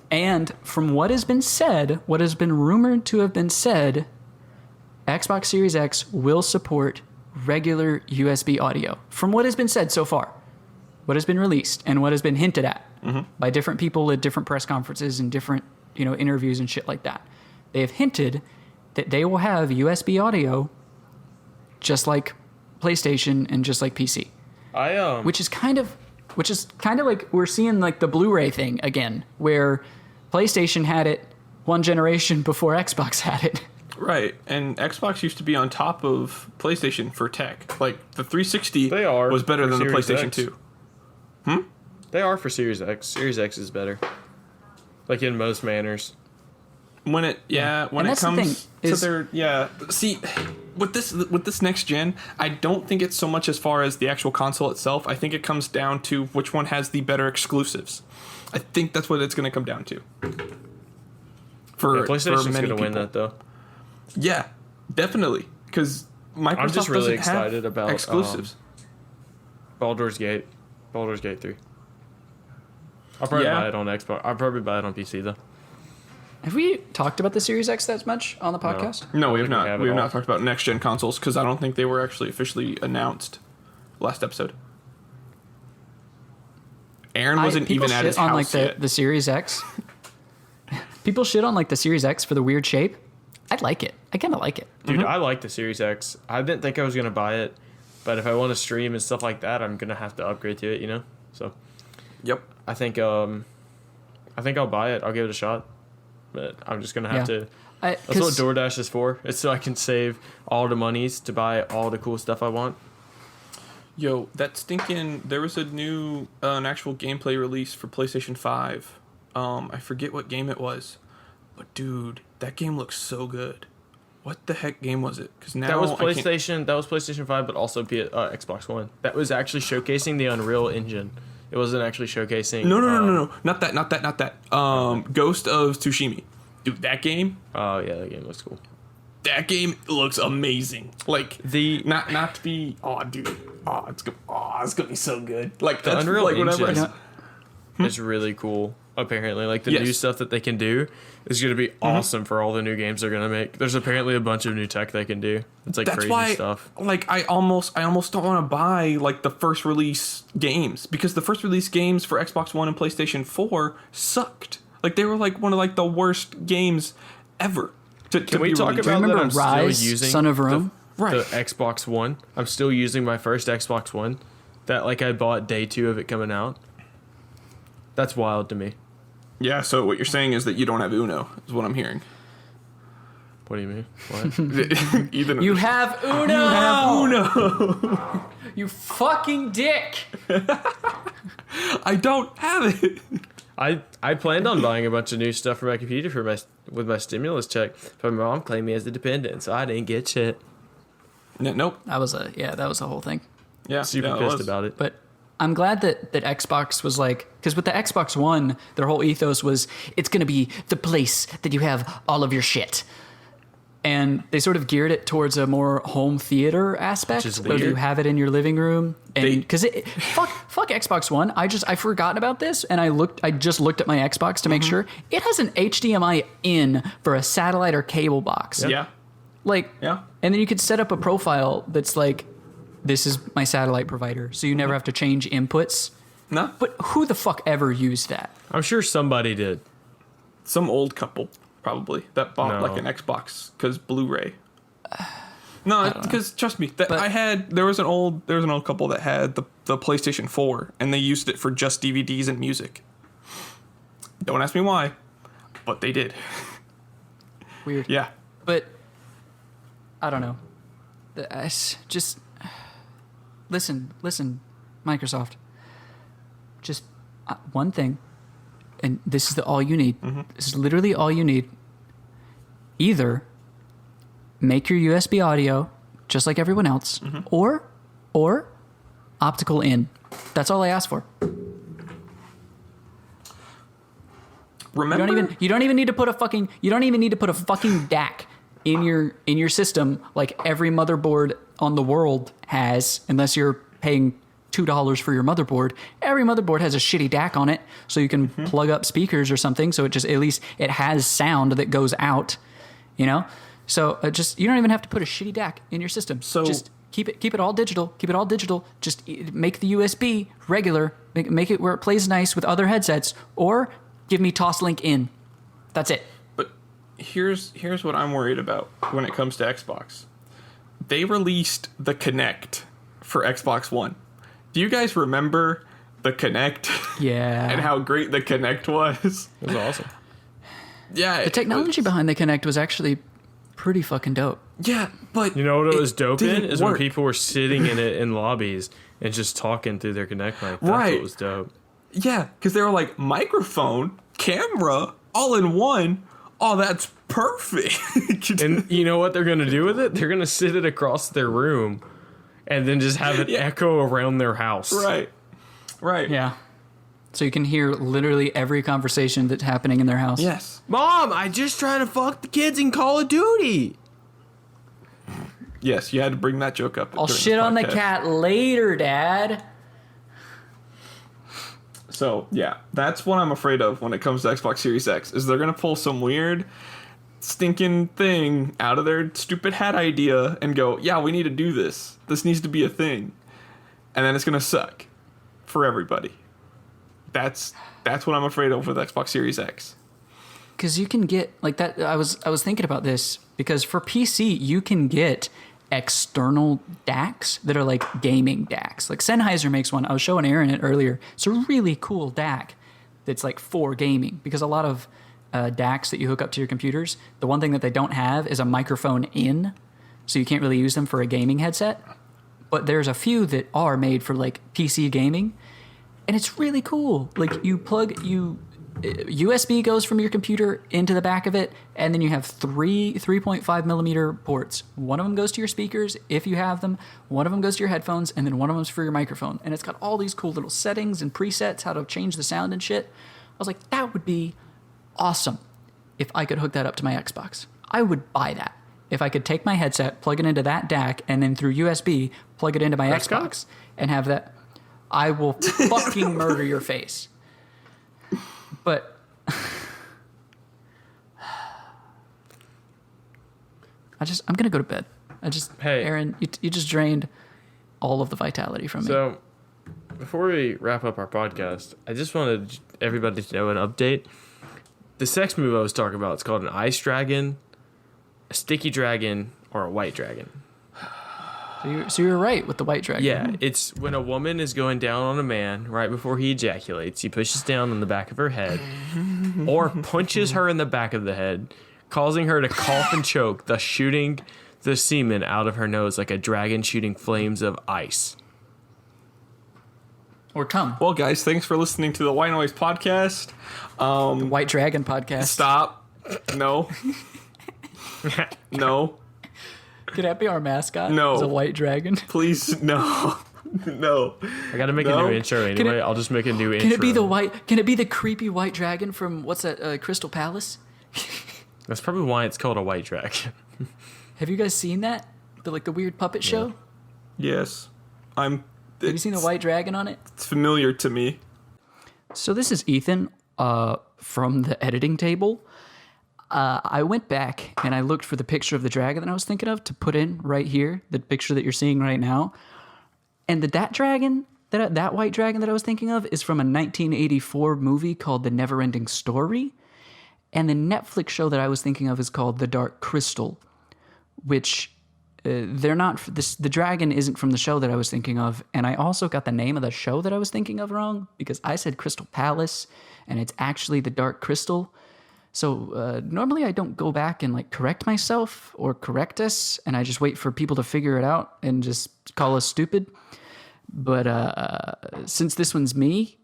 And from what has been said, what has been rumored to have been said, Xbox Series X will support regular USB audio. From what has been said so far, what has been released and what has been hinted at by different people at different press conferences and different, interviews and shit like that. They have hinted that they will have USB audio just like PlayStation and just like PC. Which is kind of like we're seeing like the Blu-ray thing again, where PlayStation had it one generation before Xbox had it. Right, and Xbox used to be on top of PlayStation for tech. Like the 360 was better than the PlayStation 2. They are for Series X. Series X is better. Like in most manners. When it comes to their see with this next gen, I don't think it's so much as far as the actual console itself. I think it comes down to which one has the better exclusives. I think that's what it's going to come down to. PlayStation's going to win that though. Yeah, definitely, because Microsoft I'm just really doesn't excited have about exclusives. Baldur's Gate 3. I'll probably buy it on Xbox. I'll probably buy it on PC though. Have we talked about the Series X that much on the podcast? No, we have not. We have not talked about next gen consoles because I don't think they were actually officially announced last episode. Aaron wasn't even at his house on like the Series X. People shit on like the Series X for the weird shape. I like it. I kind of like it. Dude, I like the Series X. I didn't think I was going to buy it, but if I want to stream and stuff like that, I'm going to have to upgrade to it, So, yep. I think I'll buy it. I'll give it a shot. But I'm just going to have to. That's what DoorDash is for. It's so I can save all the monies to buy all the cool stuff I want. Yo, that stinking... There was a new, an actual gameplay release for PlayStation 5. I forget what game it was. But dude, that game looks so good. What the heck game was it? Because now that was PlayStation 5, but also Xbox One. That was actually showcasing the Unreal Engine. It wasn't actually showcasing... No. Not that. Ghost of Tsushima. Dude, that game... Oh, yeah, that game looks cool. That game looks amazing. Like, not to be... Oh, dude. It's gonna be so good. Like, the Unreal Engine is really cool, apparently. Like, the new stuff that they can do is going to be awesome for all the new games they're going to make. There's apparently a bunch of new tech they can do. It's, like, That's crazy why, stuff. Like, I almost don't want to buy, like, the first release games. Because the first release games for Xbox One and PlayStation 4 sucked. Like, they were, like, one of, like, the worst games ever. Can we talk about that I'm Rise, still using Son of Rome? the Xbox One? I'm still using my first Xbox One that, like, I bought day 2 of it coming out. That's wild to me. Yeah, so what you're saying is that you don't have Uno, is what I'm hearing. What do you mean? What? You have Uno! You have Uno! You fucking dick! I don't have it! I planned on buying a bunch of new stuff for my computer with my stimulus check, but my mom claimed me as a dependent, so I didn't get shit. Nope. That was a whole thing. Yeah, super pissed about it. But I'm glad that Xbox was like, because with the Xbox One, their whole ethos was it's going to be the place that you have all of your shit. And they sort of geared it towards a more home theater aspect, where you have it in your living room. And because fuck Xbox One, I forgotten about this, and I just looked at my Xbox to make sure it has an HDMI in for a satellite or cable box. Yeah. And then you could set up a profile that's like, this is my satellite provider, so you never have to change inputs No? But who the fuck ever used that? I'm sure somebody did. Some old couple, probably, that bought No. like an Xbox because Blu-ray. No, because trust me, there was an old couple that had the PlayStation 4 and they used it for just DVDs and music. Don't ask me why, but they did. Weird. Yeah. But I don't know. Just listen, Microsoft. Just one thing, and this is all you need. Mm-hmm. This is literally all you need. Either make your USB audio just like everyone else, Mm-hmm. or optical in. That's all I ask for. Remember? You don't even need to put a fucking DAC in your system like every motherboard on the world has, unless you're paying $2 for your motherboard. Every motherboard has a shitty DAC on it, so you can plug up speakers or something. So it it has sound that goes out, you know. So you don't even have to put a shitty DAC in your system. So just keep it all digital. Keep it all digital. Just make the USB regular. Make it where it plays nice with other headsets, or give me Toslink in. That's it. But here's what I'm worried about when it comes to Xbox. They released the Kinect for Xbox One. Do you guys remember the Kinect? Yeah. And how great the Kinect was? It was awesome. Yeah. The technology behind the Kinect was actually pretty fucking dope. Yeah, but You know what it was dope in? didn't Is when work. people were sitting in it in lobbies and just talking through their Kinect mic. That's Right. what was dope. Yeah, because they were like microphone, camera, all in one. Oh, that's perfect. And you know what they're going to do with it? They're going to sit it across their room and then just have it echo around their house. Right. Yeah. So you can hear literally every conversation that's happening in their house. Yes. Mom, I just trying to fuck the kids in Call of Duty. Yes, you had to bring that joke up. I'll during shit this on the podcast. cat later, Dad. So, yeah, that's what I'm afraid of when it comes to Xbox Series X, is they're going to pull some weird, stinking thing out of their stupid hat idea and go, yeah, we need to do this. This needs to be a thing. And then it's going to suck for everybody. That's what I'm afraid of with Xbox Series X. Because you can get like that. I was thinking about this because for PC you can get external DACs that are like gaming DACs. Like Sennheiser makes one. I was showing Aaron it earlier. It's a really cool DAC that's like for gaming, because a lot of DACs that you hook up to your computers, the one thing that they don't have is a microphone in, so you can't really use them for a gaming headset. But there's a few that are made for like PC gaming, and it's really cool. Like USB goes from your computer into the back of it, and then you have 3.5 millimeter ports. One of them goes to your speakers, if you have them. One of them goes to your headphones, and then one of them's for your microphone. And it's got all these cool little settings and presets, how to change the sound and shit. I was like, that would be awesome if I could hook that up to my Xbox. I would buy that. If I could take my headset, plug it into that DAC, and then through USB, plug it into my Xbox, and have that. I will fucking murder your face. But I'm gonna go to bed. Hey. Aaron, you just drained all of the vitality from me. So, before we wrap up our podcast, I just wanted everybody to know an update. The sex move I was talking about, it's called an ice dragon, a sticky dragon, or a white dragon. So you were right with the white dragon. Yeah, it's when a woman is going down on a man right before he ejaculates. He pushes down on the back of her head or punches her in the back of the head, causing her to cough and choke, thus shooting the semen out of her nose like a dragon shooting flames of ice. Or tongue. Well, guys, thanks for listening to the White Noise podcast. The White Dragon podcast. Stop. No. No. Could that be our mascot? No. It's a white dragon. Please, no. No. I gotta make a No. new intro anyway. I'll just make a new intro. Can it be Can it be the creepy white dragon from what's that? Crystal Palace. That's probably why it's called a white dragon. Have you guys seen that? The weird puppet show. Yes. Have you seen the white dragon on it? It's familiar to me. So this is Ethan from the editing table. I went back and I looked for the picture of the dragon that I was thinking of to put in right here, the picture that you're seeing right now. And that dragon that white dragon that I was thinking of is from a 1984 movie called The Neverending Story. And the Netflix show that I was thinking of is called The Dark Crystal, which they're not. The dragon isn't from the show that I was thinking of. And I also got the name of the show that I was thinking of wrong because I said Crystal Palace and it's actually The Dark Crystal. So normally I don't go back and like correct myself or correct us, and I just wait for people to figure it out and just call us stupid. But since this one's me,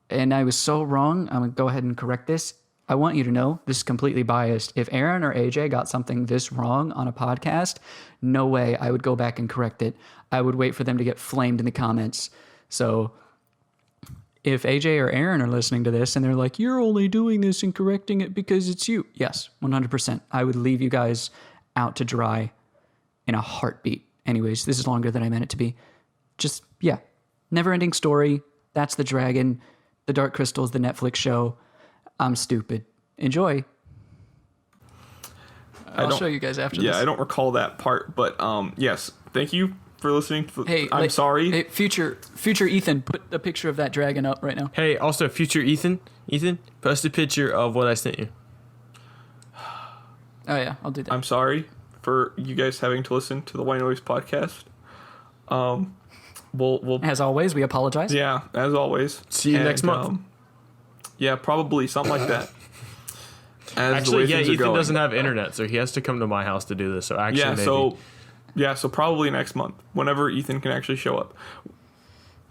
and I was so wrong, I'm gonna go ahead and correct this. I want you to know this is completely biased. If Aaron or AJ got something this wrong on a podcast, no way I would go back and correct it. I would wait for them to get flamed in the comments. So if AJ or Aaron are listening to this and they're like, you're only doing this and correcting it because it's you. Yes, 100%. I would leave you guys out to dry in a heartbeat. Anyways, this is longer than I meant it to be. Just, yeah. Never-ending story. That's the dragon. The Dark Crystal is the Netflix show. I'm stupid. Enjoy. I'll show you guys after this. Yeah, I don't recall that part, but yes. Thank you for listening. Hey, I'm sorry. Hey, future Ethan, put a picture of that dragon up right now. Hey, also future Ethan, post a picture of what I sent you. Oh yeah, I'll do that. I'm sorry for you guys having to listen to the White Noise podcast. We'll as always, we apologize. Yeah, as always. See you next month. Yeah, probably something like that. Actually, yeah, Ethan doesn't have internet, so he has to come to my house to do this. So actually, so probably next month, whenever Ethan can actually show up.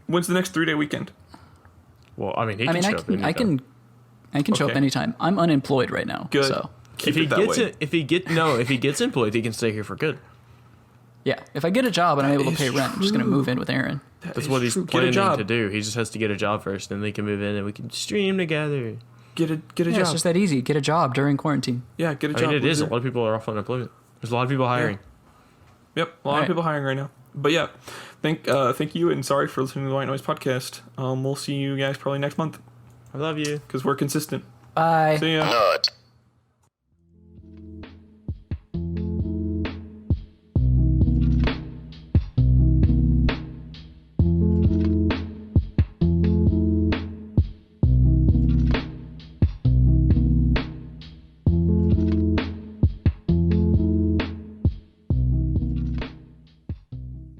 When's the next 3-day weekend? Well, I mean, he can show up anytime. I can show up anytime. I'm unemployed right now. Good. So if he gets employed, he can stay here for good. Yeah, if I get a job and I'm able to pay rent, I'm just gonna move in with Aaron. That's what he's planning to do. He just has to get a job first, then they can move in and we can stream together. Get a job. It's just that easy. Get a job during quarantine. Yeah, get a job. I mean, it is. A lot of people are off unemployment. There's a lot of people hiring. Yeah. Yep, a lot of people hiring right now. But yeah, thank you, and sorry for listening to the White Noise podcast. We'll see you guys probably next month. I love you. Because we're consistent. Bye. See ya.